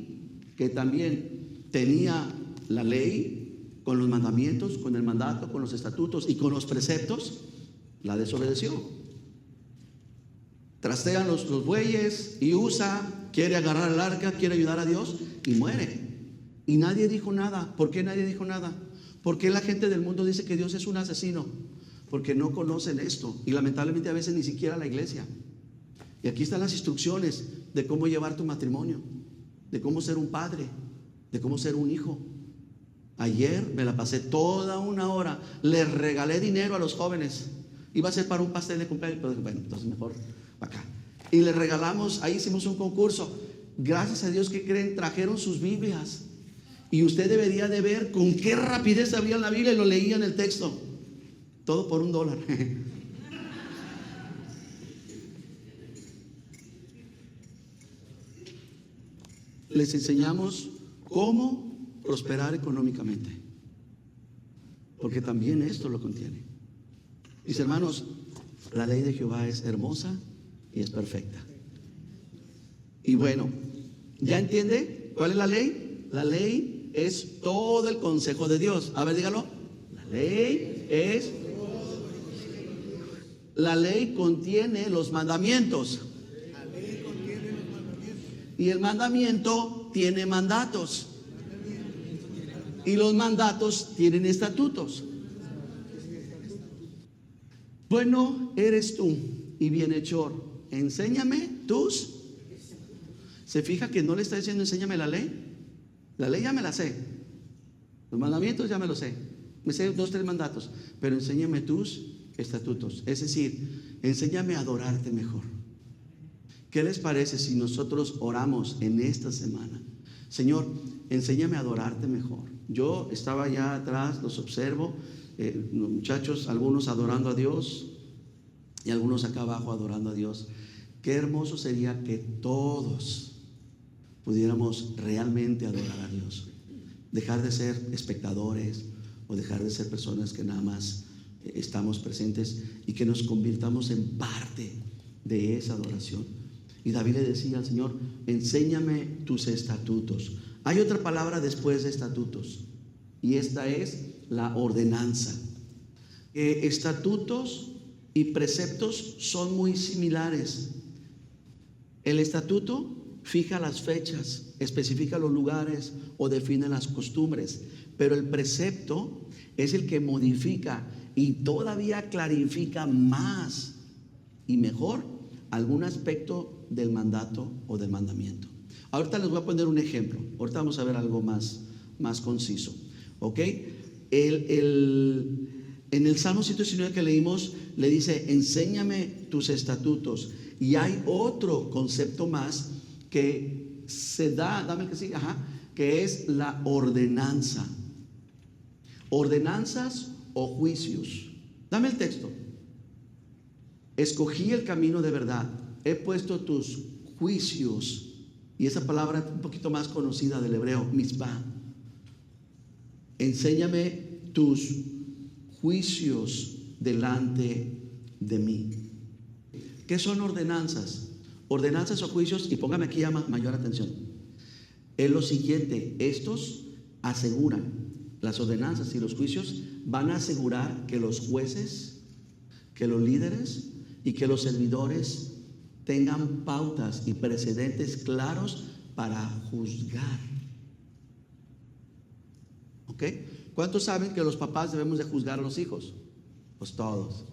que también tenía la ley con los mandamientos, con el mandato, con los estatutos y con los preceptos, la desobedeció. Trastean los bueyes y Usa quiere agarrar el arca, quiere ayudar a Dios y muere. Y nadie dijo nada. ¿Por qué nadie dijo nada? Porque la gente del mundo dice que Dios es un asesino, porque no conocen esto. Y lamentablemente a veces ni siquiera la iglesia. Y aquí están las instrucciones de cómo llevar tu matrimonio, de cómo ser un padre, de cómo ser un hijo. Ayer me la pasé toda una hora, les regalé dinero a los jóvenes. Iba a ser para un pastel de cumpleaños, pero bueno, entonces mejor para acá. Y les regalamos, ahí hicimos un concurso. Gracias a Dios, que creen, trajeron sus Biblias. Y usted debería de ver con qué rapidez abrían la Biblia y lo leían el texto. Todo por $1. Les enseñamos cómo prosperar económicamente, porque también esto lo contiene. Mis hermanos, la ley de Jehová es hermosa y es perfecta. Y bueno, ¿ya entiende cuál es la ley? La ley es todo el consejo de Dios. A ver, dígalo. La ley contiene los mandamientos. Y el mandamiento tiene mandatos. Y los mandatos tienen estatutos. Bueno eres tú y bienhechor, enséñame tus. ¿Se fija que no le está diciendo enséñame la ley? La ley ya me la sé, los mandamientos ya me los sé, me sé 2, 3 mandatos, pero enséñame tus estatutos. Es decir, enséñame a adorarte mejor. ¿Qué les parece si nosotros oramos en esta semana? Señor, enséñame a adorarte mejor. Yo estaba allá atrás, los observo, los muchachos, algunos adorando a Dios y algunos acá abajo adorando a Dios. Qué hermoso sería que todos pudiéramos realmente adorar a Dios, dejar de ser espectadores o dejar de ser personas que nada más estamos presentes y que nos convirtamos en parte de esa adoración. Y David le decía al Señor, enséñame tus estatutos. Hay otra palabra después de estatutos, y esta es la ordenanza. Estatutos y preceptos son muy similares. El estatuto fija las fechas, especifica los lugares o define las costumbres, pero el precepto es el que modifica y todavía clarifica más y mejor algún aspecto del mandato o del mandamiento. Ahorita les voy a poner un ejemplo. Ahorita vamos a ver algo más conciso. ¿Ok? En el Salmo 119 que leímos, le dice: enséñame tus estatutos. Y hay otro concepto más que se da, dame el que sigue, que es la ordenanza. Ordenanzas o juicios. Dame el texto. Escogí el camino de verdad, he puesto tus juicios. Y esa palabra un poquito más conocida del hebreo, mitzvah. Enséñame tus juicios delante de mí. ¿Qué son ordenanzas? Ordenanzas o juicios, y póngame aquí mayor atención. Es lo siguiente: estos aseguran, las ordenanzas y los juicios van a asegurar que los jueces, que los líderes y que los servidores tengan pautas y precedentes claros para juzgar. ¿Ok? ¿Cuántos saben que los papás debemos de juzgar a los hijos? Pues todos.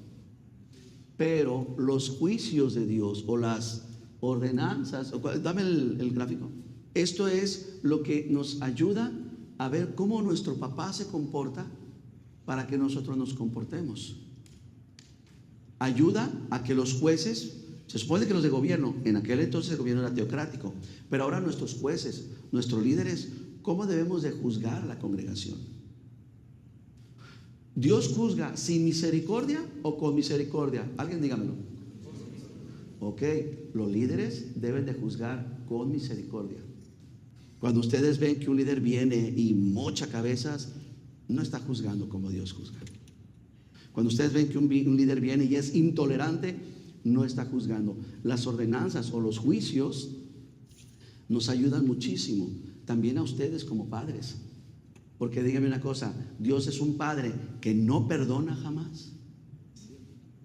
Pero los juicios de Dios o las ordenanzas, dame el gráfico. Esto es lo que nos ayuda a ver cómo nuestro papá se comporta para que nosotros nos comportemos. Ayuda a que los jueces, se supone que los de gobierno, en aquel entonces el gobierno era teocrático, pero ahora nuestros jueces, nuestros líderes, ¿cómo debemos de juzgar a la congregación? ¿Dios juzga sin misericordia o con misericordia? Alguien dígamelo. Ok, los líderes deben de juzgar con misericordia. Cuando ustedes ven que un líder viene y mocha cabezas, no está juzgando como Dios juzga. Cuando ustedes ven que un líder viene y es intolerante, no está juzgando. Las ordenanzas o los juicios nos ayudan muchísimo, también a ustedes como padres. Porque dígame una cosa, Dios es un padre que no perdona jamás,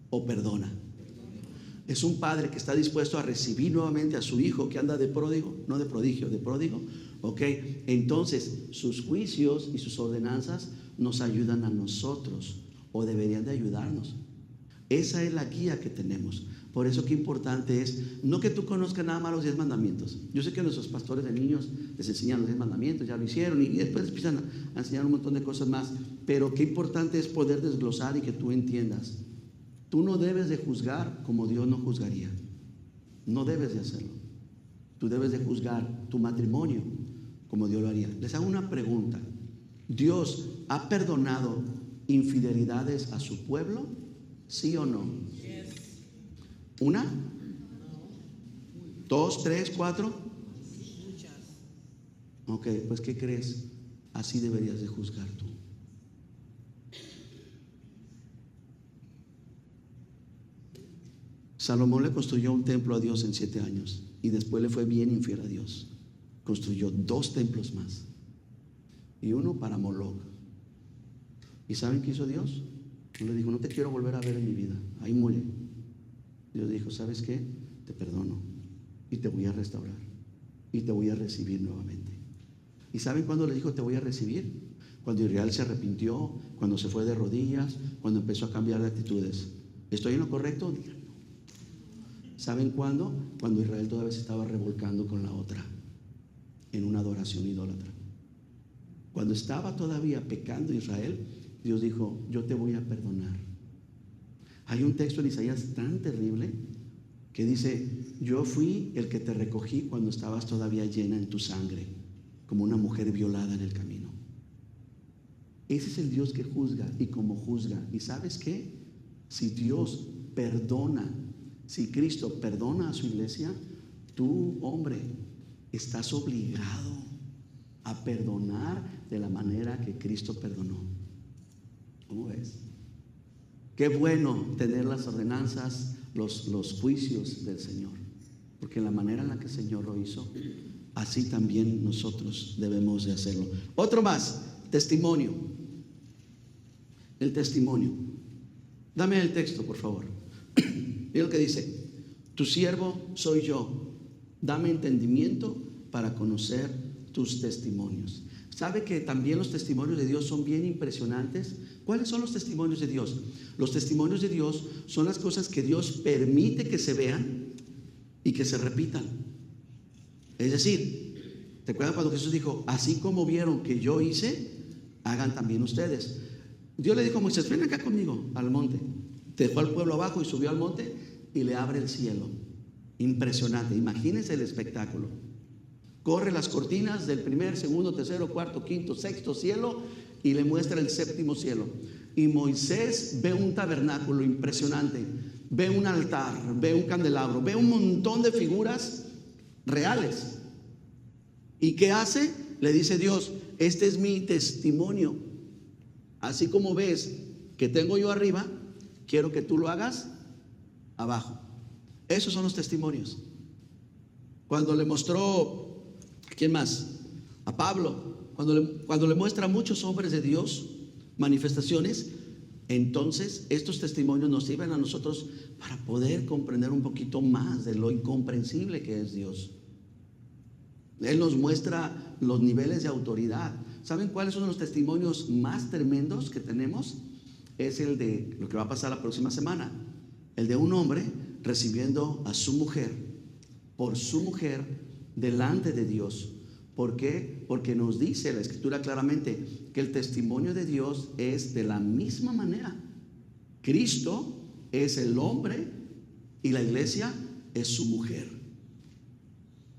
o perdona. Es un padre que está dispuesto a recibir nuevamente a su hijo que anda de pródigo, no de prodigio, de pródigo. Ok, entonces sus juicios y sus ordenanzas nos ayudan a nosotros, o deberían de ayudarnos. Esa es la guía que tenemos. Por eso qué importante es, no que tú conozcas nada más los 10 mandamientos. Yo sé que nuestros pastores de niños les enseñan los 10 mandamientos, ya lo hicieron, y después empiezan a enseñar un montón de cosas más. Pero qué importante es poder desglosar y que tú entiendas. Tú no debes de juzgar como Dios no juzgaría. No debes de hacerlo. Tú debes de juzgar tu matrimonio como Dios lo haría. Les hago una pregunta. ¿Dios ha perdonado infidelidades a su pueblo? ¿Sí o no? ¿Una? ¿Dos, tres, cuatro? Ok, pues ¿qué crees? Así deberías de juzgar tú. Salomón le construyó un templo a Dios en 7 años y después le fue bien infiel a Dios. Construyó 2 templos más y uno para Moloch. ¿Y saben qué hizo Dios? Le dijo: no te quiero volver a ver en mi vida, ahí muere. Dios dijo: ¿sabes qué? Te perdono y te voy a restaurar y te voy a recibir nuevamente. ¿Y saben cuándo le dijo te voy a recibir? Cuando Israel se arrepintió, cuando se fue de rodillas, cuando empezó a cambiar de actitudes. ¿Estoy en lo correcto? Díganlo. ¿Saben cuándo? Cuando Israel todavía se estaba revolcando con la otra, en una adoración idólatra. Cuando estaba todavía pecando Israel, Dios dijo: yo te voy a perdonar. Hay un texto en Isaías tan terrible que dice: yo fui el que te recogí cuando estabas todavía llena en tu sangre, como una mujer violada en el camino. Ese es el Dios que juzga y como juzga. ¿Y sabes qué? Si Dios perdona, si Cristo perdona a su iglesia, tú, hombre, estás obligado a perdonar de la manera que Cristo perdonó. ¿Cómo ves? Qué bueno tener las ordenanzas, los juicios del Señor, porque la manera en la que el Señor lo hizo, así también nosotros debemos de hacerlo. Otro más, Testimonio. El testimonio. Dame el texto, por favor. Mira lo que dice: tu siervo soy yo, dame entendimiento para conocer tus testimonios. ¿Sabe que también los testimonios de Dios son bien impresionantes? ¿Cuáles son los testimonios de Dios? Los testimonios de Dios son las cosas que Dios permite que se vean y que se repitan. Es decir, ¿te acuerdas cuando Jesús dijo: así como vieron que yo hice, hagan también ustedes? Dios le dijo a Moisés: ven acá conmigo al monte. Dejó al pueblo abajo y subió al monte y le abre el cielo. Impresionante. Imagínense el espectáculo. Corre las cortinas del primer, segundo, tercero, cuarto, quinto, sexto cielo y le muestra el séptimo cielo. Y Moisés ve un tabernáculo impresionante, ve un altar, ve un candelabro, ve un montón de figuras reales. ¿Y qué hace? Le dice Dios: este es mi testimonio. Así como ves que tengo yo arriba, quiero que tú lo hagas abajo. Esos son los testimonios. Cuando le mostró, ¿quién más? A Pablo, cuando le muestra a muchos hombres de Dios manifestaciones, entonces estos testimonios nos sirven a nosotros para poder comprender un poquito más de lo incomprensible que es Dios. Él nos muestra los niveles de autoridad. ¿Saben cuáles son los testimonios más tremendos que tenemos? Es el de lo que va a pasar la próxima semana. El de un hombre recibiendo a su mujer, por su mujer, delante de Dios. ¿Por qué? Porque nos dice la Escritura claramente que el testimonio de Dios es de la misma manera. Cristo es el hombre y la iglesia es su mujer.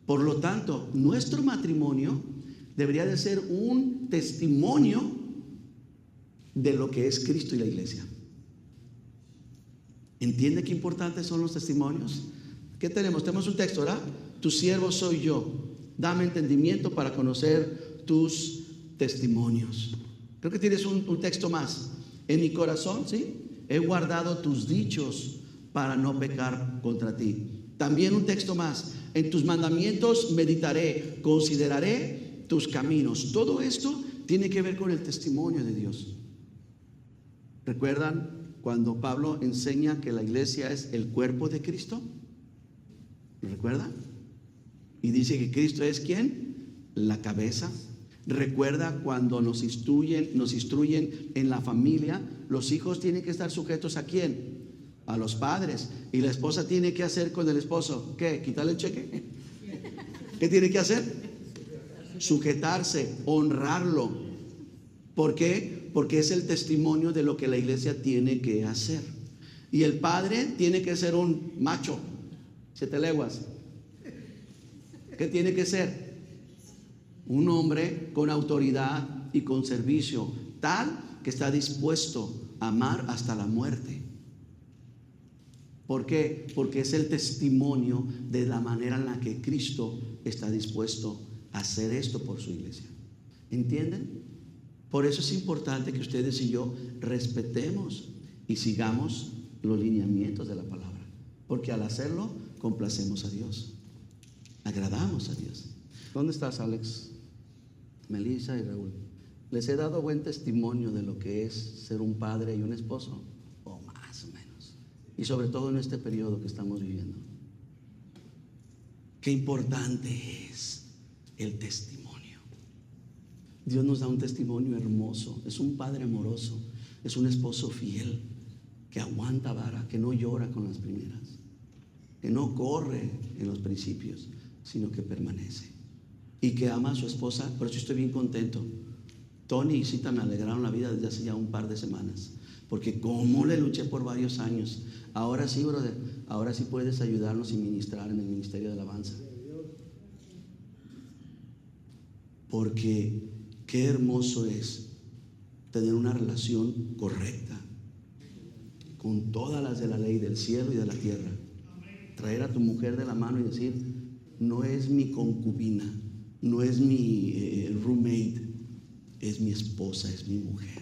Por lo tanto, nuestro matrimonio debería de ser un testimonio de lo que es Cristo y la iglesia. ¿Entiende qué importantes son los testimonios? ¿Qué tenemos? Tenemos un texto, ¿verdad? Tu siervo soy yo, dame entendimiento para conocer tus testimonios. Creo que tienes un texto más. En mi corazón, ¿sí? He guardado tus dichos para no pecar contra ti. También un texto más. En tus mandamientos meditaré, consideraré tus caminos. Todo esto tiene que ver con el testimonio de Dios. ¿Recuerdan cuando Pablo enseña que la iglesia es el cuerpo de Cristo? ¿Lo recuerdan? Y dice que Cristo es ¿quién? La cabeza. Recuerda cuando nos instruyen en la familia, los hijos tienen que estar sujetos ¿a quién? A los padres. Y la esposa tiene que hacer con el esposo, ¿qué? ¿Quitarle el cheque? ¿Qué tiene que hacer? Sujetarse, honrarlo. ¿Por qué? Porque es el testimonio de lo que la iglesia tiene que hacer. Y el padre tiene que ser un macho, 7 leguas. ¿Qué tiene que ser? Un hombre con autoridad y con servicio, tal que está dispuesto a amar hasta la muerte. ¿Por qué? Porque es el testimonio de la manera en la que Cristo está dispuesto a hacer esto por su iglesia. ¿Entienden? Por eso es importante que ustedes y yo respetemos y sigamos los lineamientos de la palabra, porque al hacerlo complacemos a Dios, agradamos a Dios. ¿Dónde estás, Alex, Melissa y Raúl? ¿Les he dado buen testimonio de lo que es ser un padre y un esposo? O más o menos. Y sobre todo en este periodo que estamos viviendo. Qué importante es el testimonio. Dios nos da un testimonio hermoso. Es un padre amoroso, es un esposo fiel, que aguanta vara, que no llora con las primeras, que no corre en los principios, sino que permanece y que ama a su esposa. Por eso estoy bien contento. Tony y Cita me alegraron la vida desde hace ya un par de semanas, porque como le luché por varios años. Ahora sí, brother, ahora sí puedes ayudarnos y ministrar en el ministerio de alabanza, porque qué hermoso es tener una relación correcta con todas las de la ley del cielo y de la tierra. Traer a tu mujer de la mano y decir: no es mi concubina, no es mi roommate, es mi esposa, es mi mujer,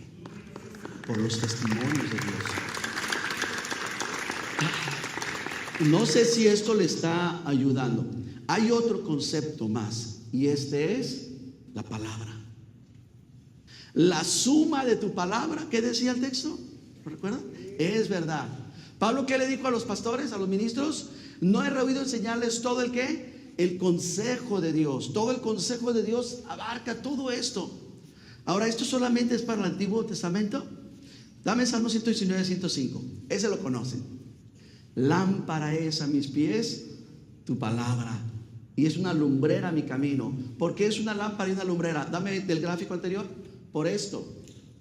por los testimonios de Dios. No sé si esto le está ayudando. Hay otro concepto más, y este es la palabra. La suma de tu palabra, ¿qué decía el texto? ¿Lo recuerdan? Es verdad. Pablo, ¿qué le dijo a los pastores, a los ministros? No he rehuido enseñarles todo el ¿qué? El consejo de Dios. Todo el consejo de Dios abarca todo esto. Ahora, ¿esto solamente es para el Antiguo Testamento? Dame Salmo 119, 105. Ese lo conocen. Lámpara es a mis pies tu palabra y es una lumbrera a mi camino. ¿Por qué es una lámpara y una lumbrera? Dame del gráfico anterior. Por esto,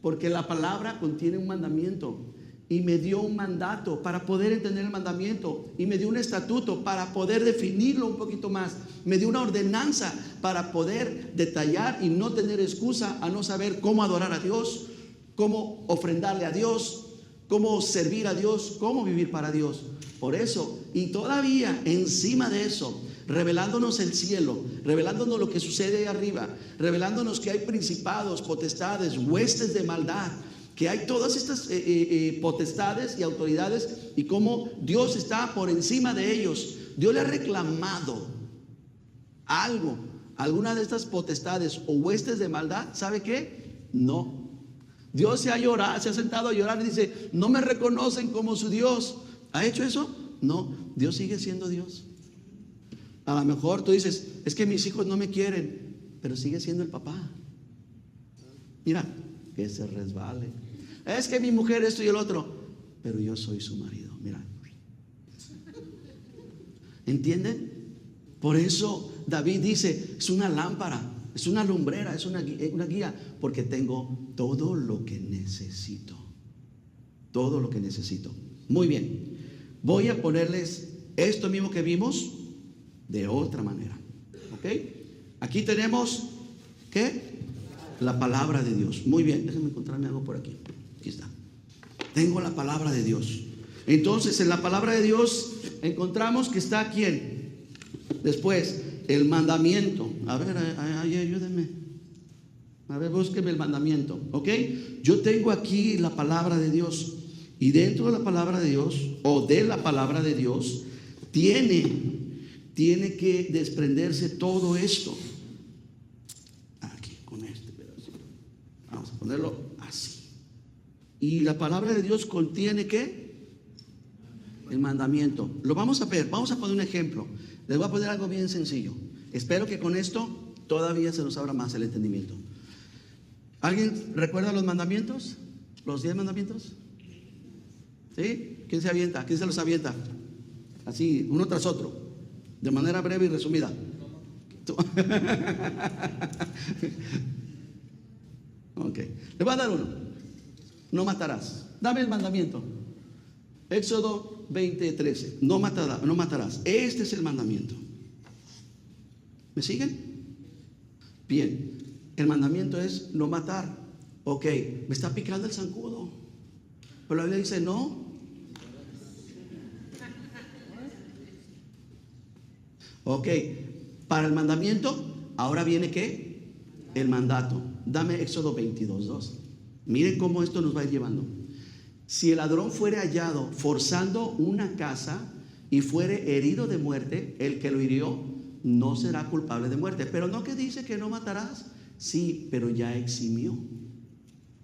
porque la palabra contiene un mandamiento y me dio un mandato para poder entender el mandamiento, y me dio un estatuto para poder definirlo un poquito más, me dio una ordenanza para poder detallar y no tener excusa a no saber cómo adorar a Dios, cómo ofrendarle a Dios, cómo servir a Dios, cómo vivir para Dios. Por eso, y todavía encima de eso, revelándonos el cielo, revelándonos lo que sucede ahí arriba, revelándonos que hay principados, potestades, huestes de maldad, que hay todas estas potestades y autoridades, y cómo Dios está por encima de ellos. Dios le ha reclamado algo, alguna de estas potestades o huestes de maldad. ¿Sabe qué? No. Dios se ha sentado a llorar y dice: no me reconocen como su Dios. ¿Ha hecho eso? No, Dios sigue siendo Dios. A lo mejor tú dices: es que mis hijos no me quieren, pero sigue siendo el papá. Mira, que se resbale. Es que mi mujer esto y el otro, pero yo soy su marido. Mira, ¿entienden? Por eso David dice: es una lámpara, es una lumbrera, es una guía, porque tengo todo lo que necesito. Todo lo que necesito. Muy bien, voy a ponerles esto mismo que vimos de otra manera. ¿Ok? Aquí tenemos ¿qué? La palabra de Dios. Muy bien, déjenme encontrarme algo por aquí. Aquí está. Tengo la palabra de Dios. Entonces, en la palabra de Dios encontramos que está ¿quién? Después, el mandamiento. A ver, ayúdenme. A ver, búsqueme el mandamiento. ¿Ok? Yo tengo aquí la palabra de Dios. Y dentro de la palabra de Dios, o de la palabra de Dios, tiene que desprenderse todo esto. Aquí, con este pedacito. Vamos a ponerlo así. Y la palabra de Dios contiene ¿qué? El mandamiento. Lo vamos a ver. Vamos a poner un ejemplo. Les voy a poner algo bien sencillo. Espero que con esto todavía se nos abra más el entendimiento. ¿Alguien recuerda los mandamientos? ¿Los 10 mandamientos? ¿Sí? ¿Quién se avienta? ¿Quién se los avienta? Así, uno tras otro, de manera breve y resumida. Ok, le voy a dar uno. No matarás. Dame el mandamiento. Éxodo 20:13. No matarás. Este es el mandamiento. ¿Me siguen? Bien. El mandamiento es no matar. Ok, me está picando el zancudo, pero la Biblia dice no. Ok, para el mandamiento, ahora viene ¿qué? El mandato. Dame Éxodo 22:2. Miren cómo esto nos va a ir llevando. Si el ladrón fuere hallado forzando una casa y fuere herido de muerte, el que lo hirió no será culpable de muerte. Pero no que dice que no matarás. Sí, pero ya eximió.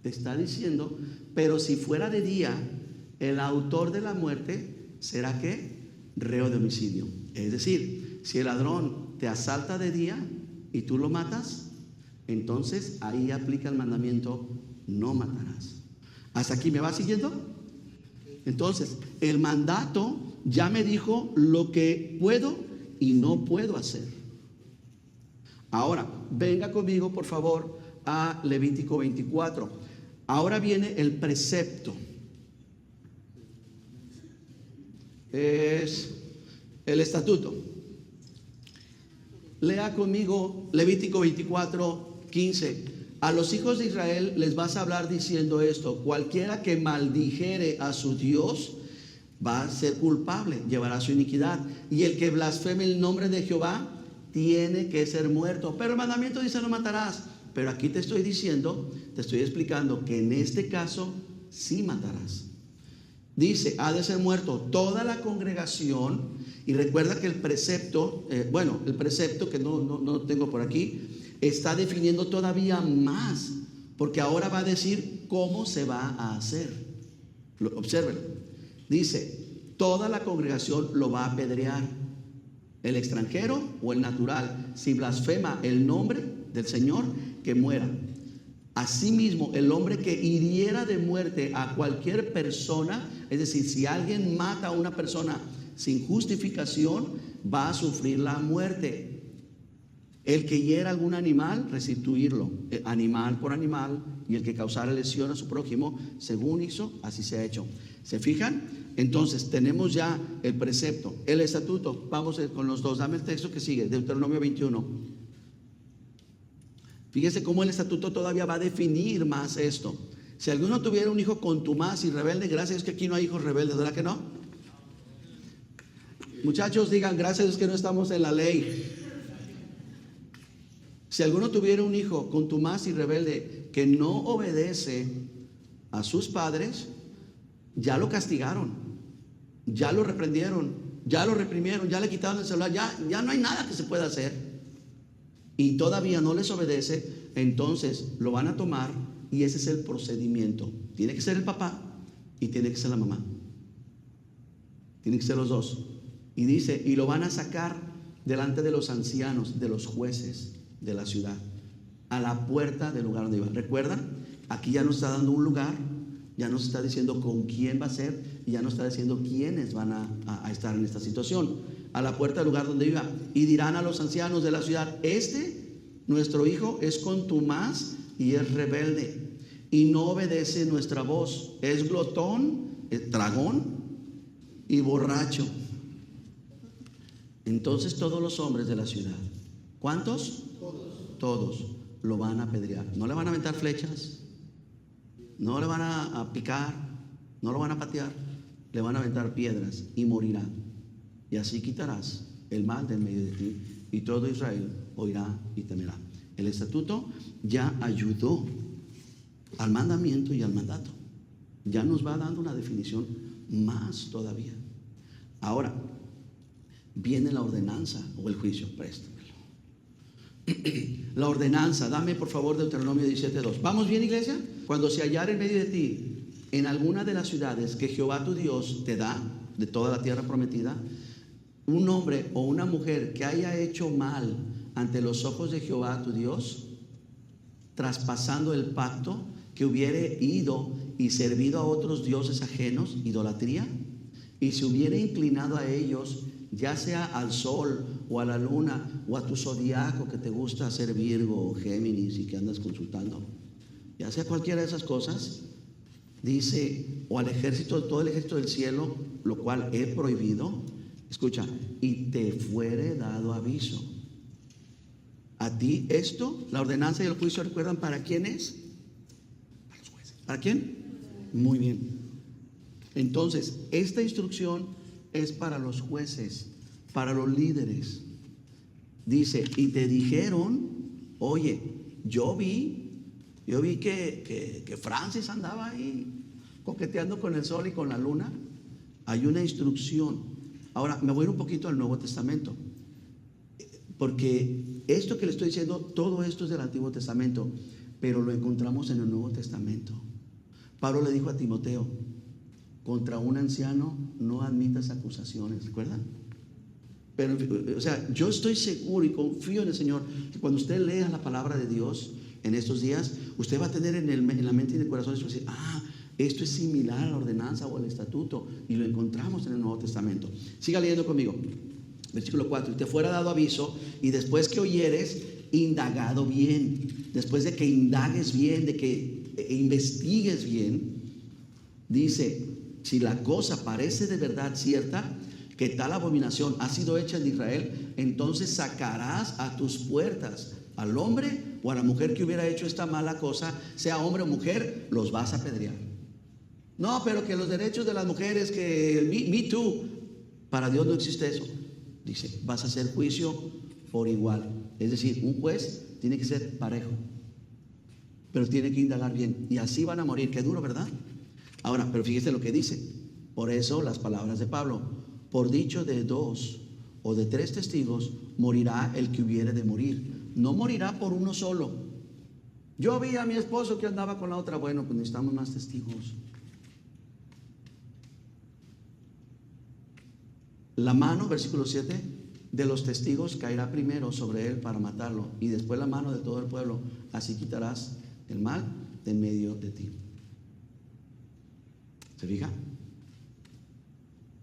Te está diciendo, pero si fuera de día, el autor de la muerte será ¿qué? Reo de homicidio. Es decir, si el ladrón te asalta de día y tú lo matas, entonces ahí aplica el mandamiento: no matarás. ¿Hasta aquí me va siguiendo? Entonces, el mandato ya me dijo lo que puedo y no puedo hacer. Ahora, venga conmigo, por favor, a Levítico 24. Ahora viene el precepto. Es el estatuto. Lea conmigo Levítico 24:15. A los hijos de Israel les vas a hablar diciendo esto: cualquiera que maldijere a su Dios va a ser culpable, llevará su iniquidad, y el que blasfeme el nombre de Jehová tiene que ser muerto. Pero el mandamiento dice no matarás. Pero aquí te estoy diciendo, te estoy explicando que en este caso sí matarás. Dice: ha de ser muerto toda la congregación. Y recuerda que el precepto, el precepto que no tengo por aquí, está definiendo todavía más porque ahora va a decir cómo se va a hacer. Obsérvenlo. Dice, toda la congregación lo va a apedrear, el extranjero o el natural, si blasfema el nombre del Señor, que muera. Asimismo, el hombre que hiriera de muerte a cualquier persona, es decir, si alguien mata a una persona sin justificación, va a sufrir la muerte. El que hiera algún animal, restituirlo, animal por animal, y el que causara lesión a su prójimo, según hizo, así se ha hecho. ¿Se fijan? Entonces, tenemos ya el precepto, el estatuto. Vamos con los dos. Dame el texto que sigue, Deuteronomio 21. Fíjese cómo el estatuto todavía va a definir más esto. Si alguno tuviera un hijo contumaz y rebelde, gracias a Dios que aquí no hay hijos rebeldes, ¿verdad que no? Muchachos, digan, gracias a Dios que no estamos en la ley. Si alguno tuviera un hijo contumaz y rebelde que no obedece a sus padres, ya lo castigaron, ya lo reprendieron, ya lo reprimieron, ya le quitaron el celular, ya no hay nada que se pueda hacer, y todavía no les obedece, entonces lo van a tomar, y ese es el procedimiento. Tiene que ser el papá y tiene que ser la mamá, tienen que ser los dos. Y dice, y lo van a sacar delante de los ancianos, de los jueces de la ciudad, a la puerta del lugar donde iban. ¿Recuerdan? Aquí ya nos está dando un lugar, ya nos está diciendo con quién va a ser, y ya nos está diciendo quiénes van a estar en esta situación. A la puerta del lugar donde iba, y dirán a los ancianos de la ciudad, nuestro hijo es contumaz y es rebelde, y no obedece nuestra voz, es glotón, es dragón y borracho. Entonces todos los hombres de la ciudad, ¿cuántos? Todos lo van a apedrear. No le van a aventar flechas, no le van a picar, no lo van a patear, le van a aventar piedras y morirá. Y así quitarás el mal del medio de ti, y todo Israel oirá y temerá. El estatuto ya ayudó al mandamiento y al mandato. Ya nos va dando una definición más todavía. Ahora viene la ordenanza o el juicio. Préstamelo. La ordenanza, dame por favor Deuteronomio 17:2. ¿Vamos bien, iglesia? Cuando se hallara en medio de ti, en alguna de las ciudades que Jehová tu Dios te da, de toda la tierra prometida, un hombre o una mujer que haya hecho mal ante los ojos de Jehová tu Dios, traspasando el pacto, que hubiere ido y servido a otros dioses ajenos, idolatría, y se hubiere inclinado a ellos, ya sea al sol o a la luna o a tu zodiaco que te gusta hacer, Virgo o Géminis, y que andas consultando, ya sea cualquiera de esas cosas, dice, o al ejército, todo el ejército del cielo, lo cual he prohibido. Escucha, y te fuere dado aviso. A ti esto, la ordenanza y el juicio, ¿recuerdan para quién es? Para los jueces. ¿Para quién? Muy bien. Entonces, esta instrucción es para los jueces, para los líderes. Dice, y te dijeron, oye, yo vi que Francis andaba ahí coqueteando con el sol y con la luna. Hay una instrucción. Ahora, me voy a ir un poquito al Nuevo Testamento, porque esto que le estoy diciendo, todo esto es del Antiguo Testamento, pero lo encontramos en el Nuevo Testamento. Pablo le dijo a Timoteo, contra un anciano no admitas acusaciones, ¿recuerdan? Pero, o sea, yo estoy seguro y confío en el Señor que cuando usted lea la palabra de Dios en estos días, usted va a tener en la mente y en el corazón, decir, esto es similar a la ordenanza o al estatuto, y lo encontramos en el Nuevo Testamento. Siga leyendo conmigo. Versículo 4. Y te fuera dado aviso, y después que oyeres, indagado bien. Después de que indagues bien, de que investigues bien, dice, si la cosa parece de verdad cierta, que tal abominación ha sido hecha en Israel, entonces sacarás a tus puertas al hombre o a la mujer que hubiera hecho esta mala cosa, sea hombre o mujer, los vas a apedrear. No, pero que los derechos de las mujeres, que me too, para Dios no existe eso. Dice, vas a hacer juicio por igual. Es decir, un juez tiene que ser parejo, pero tiene que indagar bien, y así van a morir. Qué duro, ¿verdad? Ahora, pero fíjese lo que dice. Por eso las palabras de Pablo, por dicho de 2 o de 3 testigos morirá el que hubiere de morir. No morirá por uno solo, Yo vi a mi esposo que andaba con la otra. Bueno, pues necesitamos más testigos. La mano, versículo 7, de los testigos caerá primero sobre él para matarlo, y después la mano de todo el pueblo. Así quitarás el mal de en medio de ti. ¿Se fija?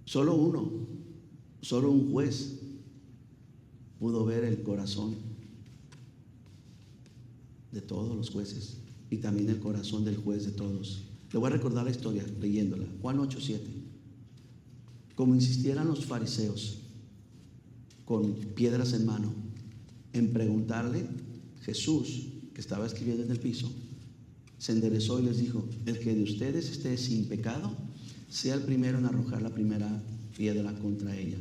Solo un juez pudo ver el corazón de todos los jueces y también el corazón del juez de todos. Le voy a recordar la historia leyéndola. Juan 8:7. Como insistieran los fariseos con piedras en mano en preguntarle, Jesús, que estaba escribiendo en el piso, se enderezó y les dijo: el que de ustedes esté sin pecado, sea el primero en arrojar la primera piedra contra ella.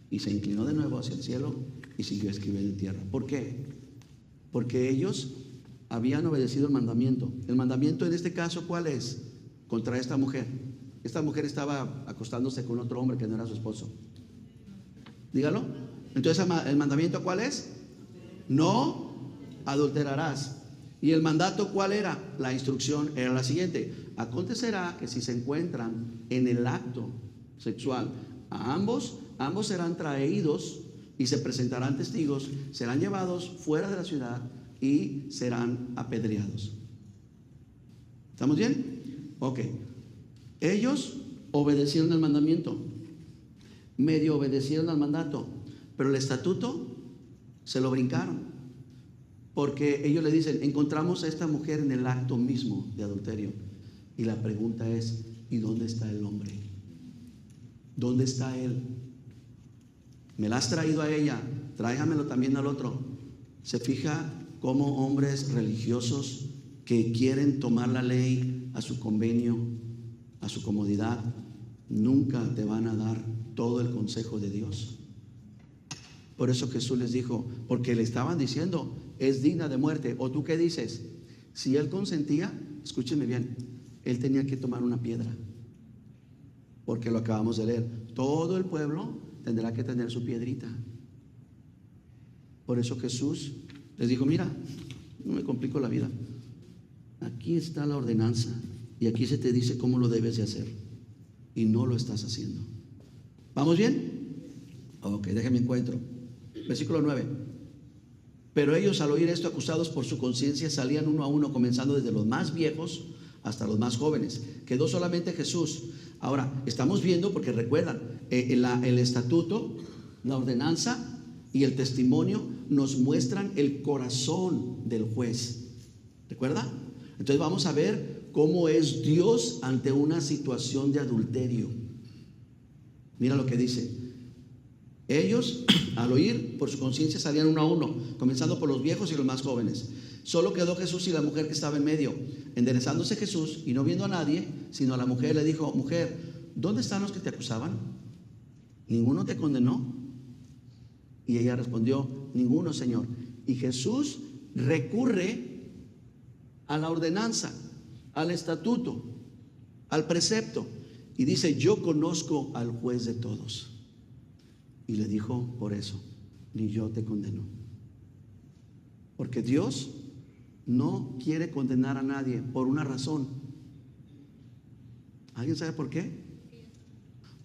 Y se inclinó de nuevo hacia el cielo y siguió escribiendo en tierra. ¿Por qué? Porque ellos habían obedecido el mandamiento. El mandamiento en este caso, ¿cuál es? Contra esta mujer. Esta mujer estaba acostándose con otro hombre que no era su esposo. Dígalo. Entonces, ¿el mandamiento cuál es? No adulterarás. ¿Y el mandato cuál era? La instrucción era la siguiente: acontecerá que si se encuentran en el acto sexual a ambos serán traídos y se presentarán testigos, serán llevados fuera de la ciudad y serán apedreados. ¿Estamos bien? Ok. Ellos obedecieron el mandamiento, medio obedecieron al mandato, pero el estatuto se lo brincaron, porque ellos le dicen: encontramos a esta mujer en el acto mismo de adulterio. Y la pregunta es: ¿y dónde está el hombre? ¿Dónde está él? Me la has traído a ella, tráigamelo también al otro. ¿Se fija cómo hombres religiosos que quieren tomar la ley a su convenio, a su comodidad, nunca te van a dar todo el consejo de Dios? Por eso Jesús les dijo, porque le estaban diciendo: es digna de muerte. ¿O tú qué dices? Si él consentía, escúcheme bien, él tenía que tomar una piedra, porque lo acabamos de leer. Todo el pueblo tendrá que tener su piedrita. Por eso Jesús les dijo: mira, no me complico la vida. Aquí está la ordenanza y aquí se te dice cómo lo debes de hacer, y no lo estás haciendo. ¿Vamos bien? Ok, déjame encuentro. Versículo 9. Pero ellos, al oír esto, acusados por su conciencia, salían uno a uno, comenzando desde los más viejos hasta los más jóvenes. Quedó solamente Jesús. Ahora, estamos viendo, porque recuerdan, el estatuto, la ordenanza y el testimonio nos muestran el corazón del juez. ¿Recuerda? Entonces vamos a ver cómo es Dios ante una situación de adulterio. Mira lo que dice. Ellos, al oír por su conciencia, salían uno a uno, comenzando por los viejos y los más jóvenes. Solo quedó Jesús y la mujer que estaba en medio. Enderezándose Jesús y no viendo a nadie, sino a la mujer, le dijo: mujer, ¿dónde están los que te acusaban? ¿Ninguno te condenó? Y ella respondió: ninguno, Señor. Y Jesús recurre a la ordenanza, al estatuto, al precepto, y dice: yo conozco al juez de todos. Y le dijo: por eso, ni yo te condeno. Porque Dios no quiere condenar a nadie por una razón. ¿Alguien sabe por qué?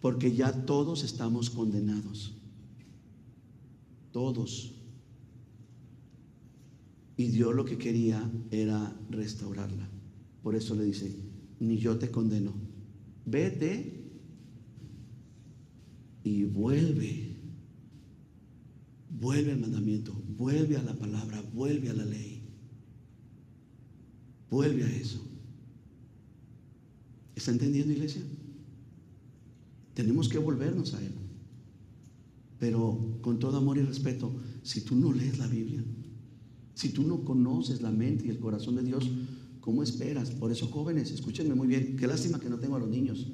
Porque ya todos estamos condenados. Todos. Y Dios lo que quería era restaurarla. Por eso le dice: ni yo te condeno. Vete y vuelve. Vuelve al mandamiento, vuelve a la palabra, vuelve a la ley. Vuelve a eso. ¿Está entendiendo, iglesia? Tenemos que volvernos a Él. Pero con todo amor y respeto, si tú no lees la Biblia, si tú no conoces la mente y el corazón de Dios, ¿cómo esperas? Por eso, jóvenes, escúchenme muy bien. Qué lástima que no tengo a los niños.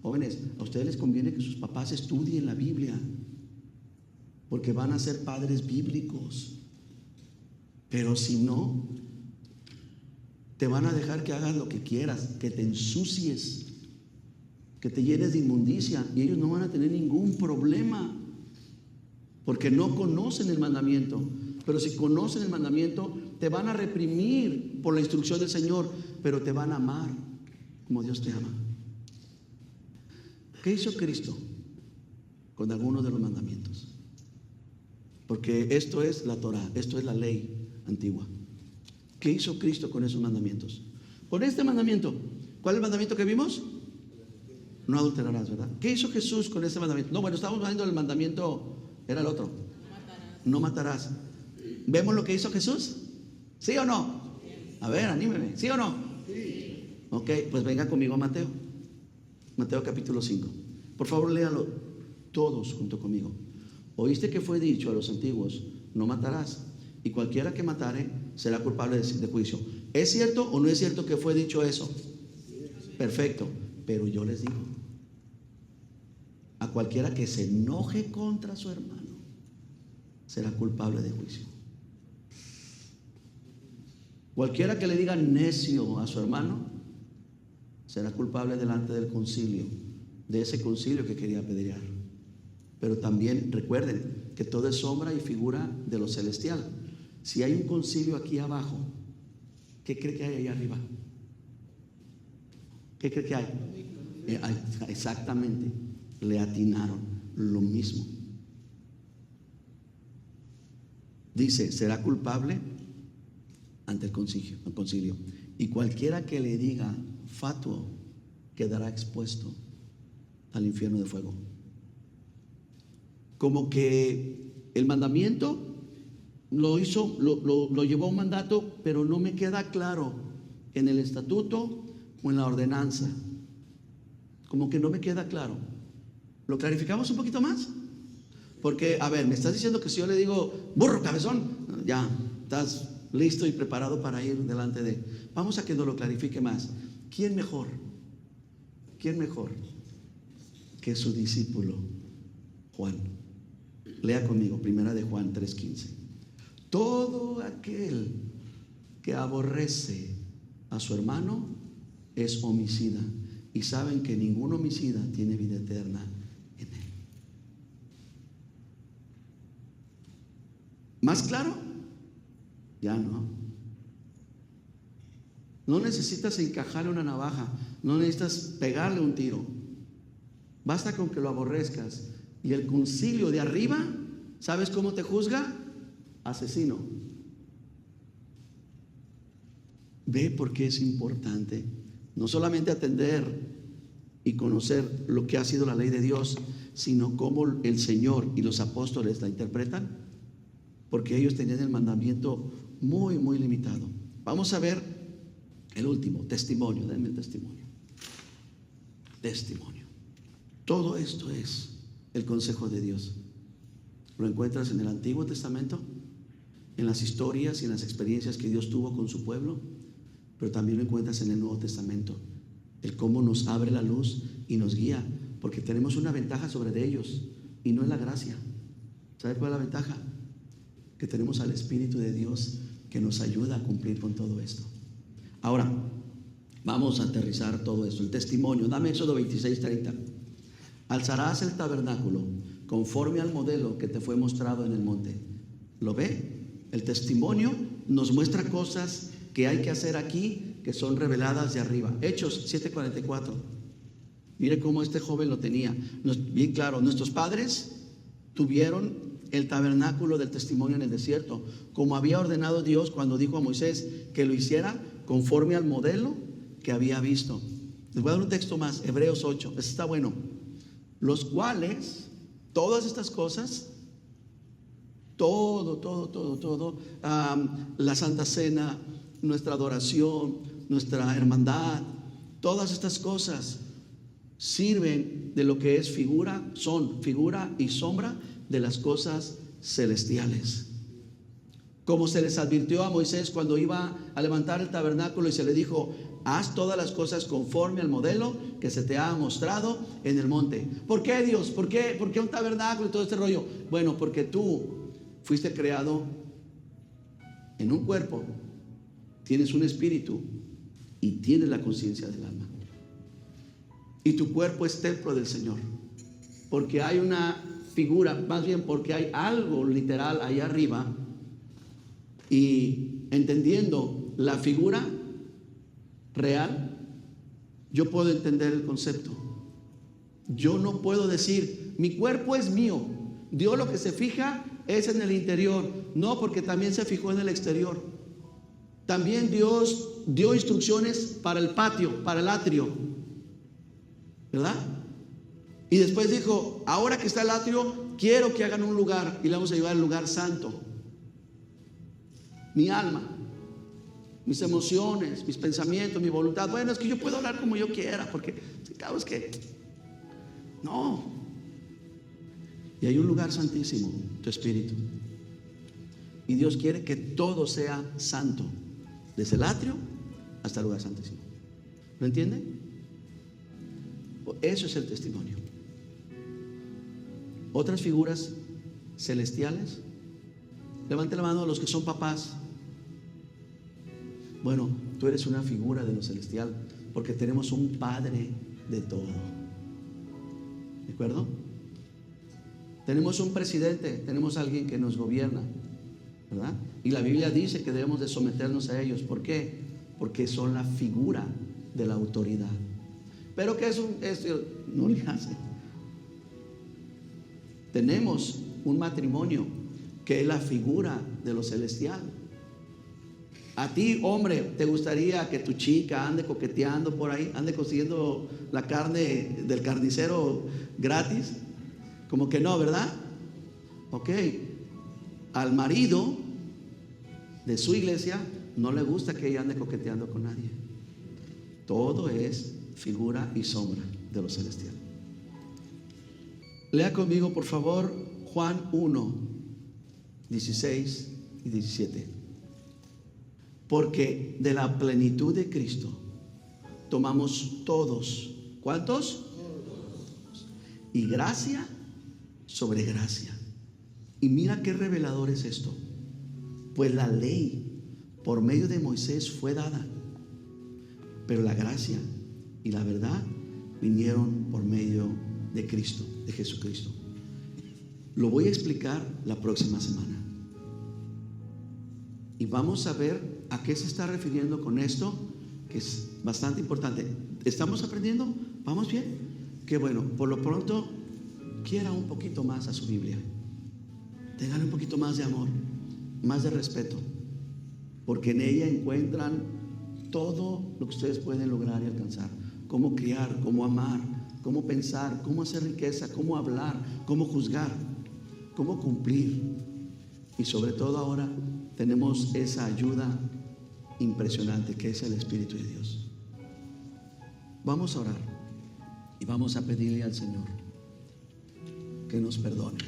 Jóvenes, a ustedes les conviene que sus papás estudien la Biblia, porque van a ser padres bíblicos. Pero si no, te van a dejar que hagas lo que quieras, que te ensucies, que te llenes de inmundicia, y ellos no van a tener ningún problema, porque no conocen el mandamiento. Pero si conocen el mandamiento, te van a reprimir por la instrucción del Señor, pero te van a amar como Dios te ama. ¿Qué hizo Cristo con algunos de los mandamientos? Porque esto es la Torah, esto es la ley antigua. ¿Qué hizo Cristo con esos mandamientos? Con este mandamiento, ¿cuál es el mandamiento que vimos? No adulterarás, ¿verdad? ¿Qué hizo Jesús con ese mandamiento? No, bueno, estamos hablando del mandamiento, era el otro. No matarás. ¿Vemos lo que hizo Jesús? ¿Sí o no? A ver, anímeme, ¿sí o no? Sí. Ok, pues venga conmigo a Mateo. Mateo capítulo 5. Por favor, léalo todos junto conmigo. Oíste que fue dicho a los antiguos: no matarás, y cualquiera que matare será culpable de juicio. ¿Es cierto o no es cierto que fue dicho eso? Perfecto. Pero yo les digo, a cualquiera que se enoje contra su hermano será culpable de juicio. Cualquiera que le diga necio a su hermano será culpable delante del concilio, de ese concilio que quería apedrear. Pero también recuerden que todo es sombra y figura de lo celestial. Si hay un concilio aquí abajo, ¿qué cree que hay allá arriba? ¿Qué cree que hay? Exactamente, le atinaron lo mismo. Dice, será culpable ante el concilio. Y cualquiera que le diga fatuo quedará expuesto al infierno de fuego. Como que el mandamiento lo hizo, lo llevó a un mandato, pero no me queda claro en el estatuto o en la ordenanza. Como que no me queda claro. ¿Lo clarificamos un poquito más? Porque, a ver, me estás diciendo que si yo le digo burro, cabezón, ya estás listo y preparado para ir delante de. Vamos a que nos lo clarifique más. ¿Quién mejor? ¿Quién mejor que su discípulo Juan? Lea conmigo, primera de Juan 3:15. Todo aquel que aborrece a su hermano es homicida, y saben que ningún homicida tiene vida eterna en él. ¿Más claro? Ya no. No necesitas encajarle una navaja, no necesitas pegarle un tiro. Basta con que lo aborrezcas. Y el concilio de arriba, ¿sabes cómo te juzga? Asesino. Ve por qué es importante no solamente atender y conocer lo que ha sido la ley de Dios, sino cómo el Señor y los apóstoles la interpretan, porque ellos tenían el mandamiento muy, muy limitado. Vamos a ver el último, testimonio. Denme el testimonio. Testimonio. Todo esto es el consejo de Dios. Lo encuentras en el Antiguo Testamento, en las historias y en las experiencias que Dios tuvo con su pueblo, pero también lo encuentras en el Nuevo Testamento, el cómo nos abre la luz y nos guía, porque tenemos una ventaja sobre ellos, y no es la gracia. ¿Sabe cuál es la ventaja? Que tenemos al Espíritu de Dios que nos ayuda a cumplir con todo esto. Ahora, vamos a aterrizar todo esto. El testimonio, dame Éxodo 26:30. Alzarás el tabernáculo conforme al modelo que te fue mostrado en el monte. ¿Lo ve? El testimonio nos muestra cosas que hay que hacer aquí, que son reveladas de arriba. Hechos 7:44. Mire cómo este joven lo tenía. Bien claro, nuestros padres tuvieron el tabernáculo del testimonio en el desierto, como había ordenado Dios cuando dijo a Moisés que lo hiciera conforme al modelo que había visto. Les voy a dar un texto más, Hebreos 8. Este está bueno. Los cuales, todas estas cosas, todo, la Santa Cena, nuestra adoración, nuestra hermandad, todas estas cosas sirven de lo que es son figura y sombra de las cosas celestiales. Como se les advirtió a Moisés cuando iba a levantar el tabernáculo y se le dijo: haz todas las cosas conforme al modelo que se te ha mostrado en el monte. ¿Por qué, Dios? ¿Por qué un tabernáculo y todo este rollo? Bueno, porque tú fuiste creado en un cuerpo, tienes un espíritu y tienes la conciencia del alma. Y tu cuerpo es templo del Señor. Porque hay una figura, más bien porque hay algo literal ahí arriba Y entendiendo la figura real, yo puedo entender el concepto. Yo no puedo decir, mi cuerpo es mío. Dios lo que se fija es en el interior. No, porque también se fijó en el exterior. También Dios dio instrucciones para el patio, para el atrio, ¿verdad? Y después dijo, ahora que está el atrio, quiero que hagan un lugar, y le vamos a llevar al lugar santo. Mi alma, mis emociones, mis pensamientos, mi voluntad. Bueno, es que yo puedo hablar como yo quiera, porque claro, es que no. Y hay un lugar santísimo, tu espíritu. Y Dios quiere que todo sea santo, desde el atrio hasta el lugar santísimo. ¿Lo entiende? Eso es el testimonio. Otras figuras celestiales. Levante la mano a los que son papás. Bueno, tú eres una figura de lo celestial, porque tenemos un Padre de todo. ¿De acuerdo? Tenemos un presidente, tenemos alguien que nos gobierna, ¿verdad? Y la Biblia dice que debemos de someternos a ellos. ¿Por qué? Porque son la figura de la autoridad. Pero que eso no le hace. Tenemos un matrimonio que es la figura de lo celestial. A ti, hombre, ¿te gustaría que tu chica ande coqueteando por ahí, ande consiguiendo la carne del carnicero gratis? Como que no, ¿verdad? Ok. Al marido de su iglesia no le gusta que ella ande coqueteando con nadie. Todo es figura y sombra de lo celestial. Lea conmigo, por favor, Juan 1, 16 y 17. Porque de la plenitud de Cristo tomamos todos. ¿Cuántos? Y gracia sobre gracia. Y mira qué revelador es esto. Pues la ley por medio de Moisés fue dada, pero la gracia y la verdad vinieron por medio de Cristo, de Jesucristo. Lo voy a explicar la próxima semana. Y vamos a ver a qué se está refiriendo con esto, que es bastante importante. ¿Estamos aprendiendo? ¿Vamos bien? Qué bueno. Por lo pronto, quiera un poquito más a su Biblia. Tengan un poquito más de amor, más de respeto, porque en ella encuentran todo lo que ustedes pueden lograr y alcanzar. Cómo criar, cómo amar, cómo pensar, cómo hacer riqueza, cómo hablar, cómo juzgar, cómo cumplir. Y sobre todo ahora tenemos esa ayuda impresionante que es el Espíritu de Dios. Vamos a orar y vamos a pedirle al Señor que nos perdone.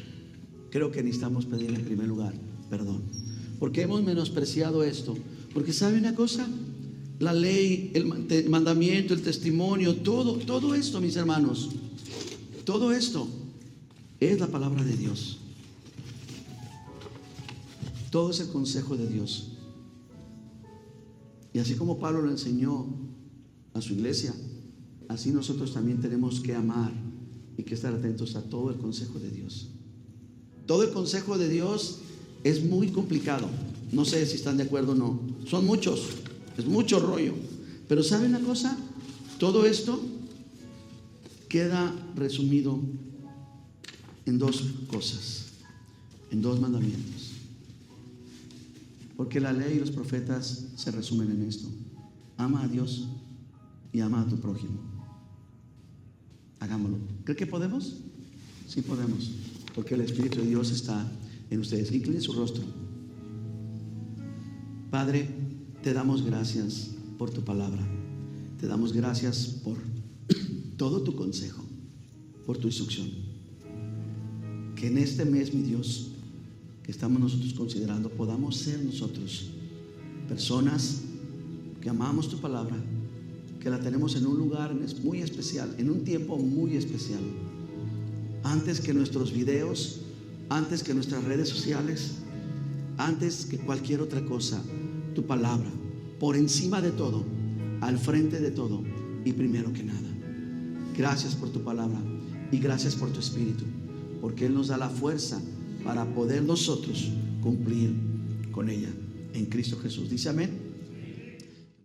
Creo que necesitamos pedirle en primer lugar perdón, porque hemos menospreciado esto. Porque ¿sabe una cosa? La ley, el mandamiento, el testimonio, todo esto, mis hermanos, todo esto es la palabra de Dios. Todo es el consejo de Dios. Y así como Pablo lo enseñó a su iglesia, así nosotros también tenemos que amar y que estar atentos a todo el consejo de Dios. Todo el consejo de Dios es muy complicado. No sé si están de acuerdo o no. Son muchos, es mucho rollo. Pero ¿saben una cosa? Todo esto queda resumido en dos cosas, en dos mandamientos. Porque la ley y los profetas se resumen en esto: ama a Dios y ama a tu prójimo. Hagámoslo. ¿Cree que podemos? Sí podemos, porque el Espíritu de Dios está en ustedes. Incline su rostro. Padre, te damos gracias por tu palabra. Te damos gracias por todo tu consejo, por tu instrucción. Que en este mes, mi Dios, que estamos nosotros considerando, podamos ser nosotros personas que amamos tu palabra, que la tenemos en un lugar muy especial, en un tiempo muy especial. Antes que nuestros videos, antes que nuestras redes sociales, antes que cualquier otra cosa, tu palabra, por encima de todo, al frente de todo y primero que nada. Gracias por tu palabra y gracias por tu Espíritu, porque Él nos da la fuerza para poder nosotros cumplir con ella. en Cristo Jesús. Dice amén.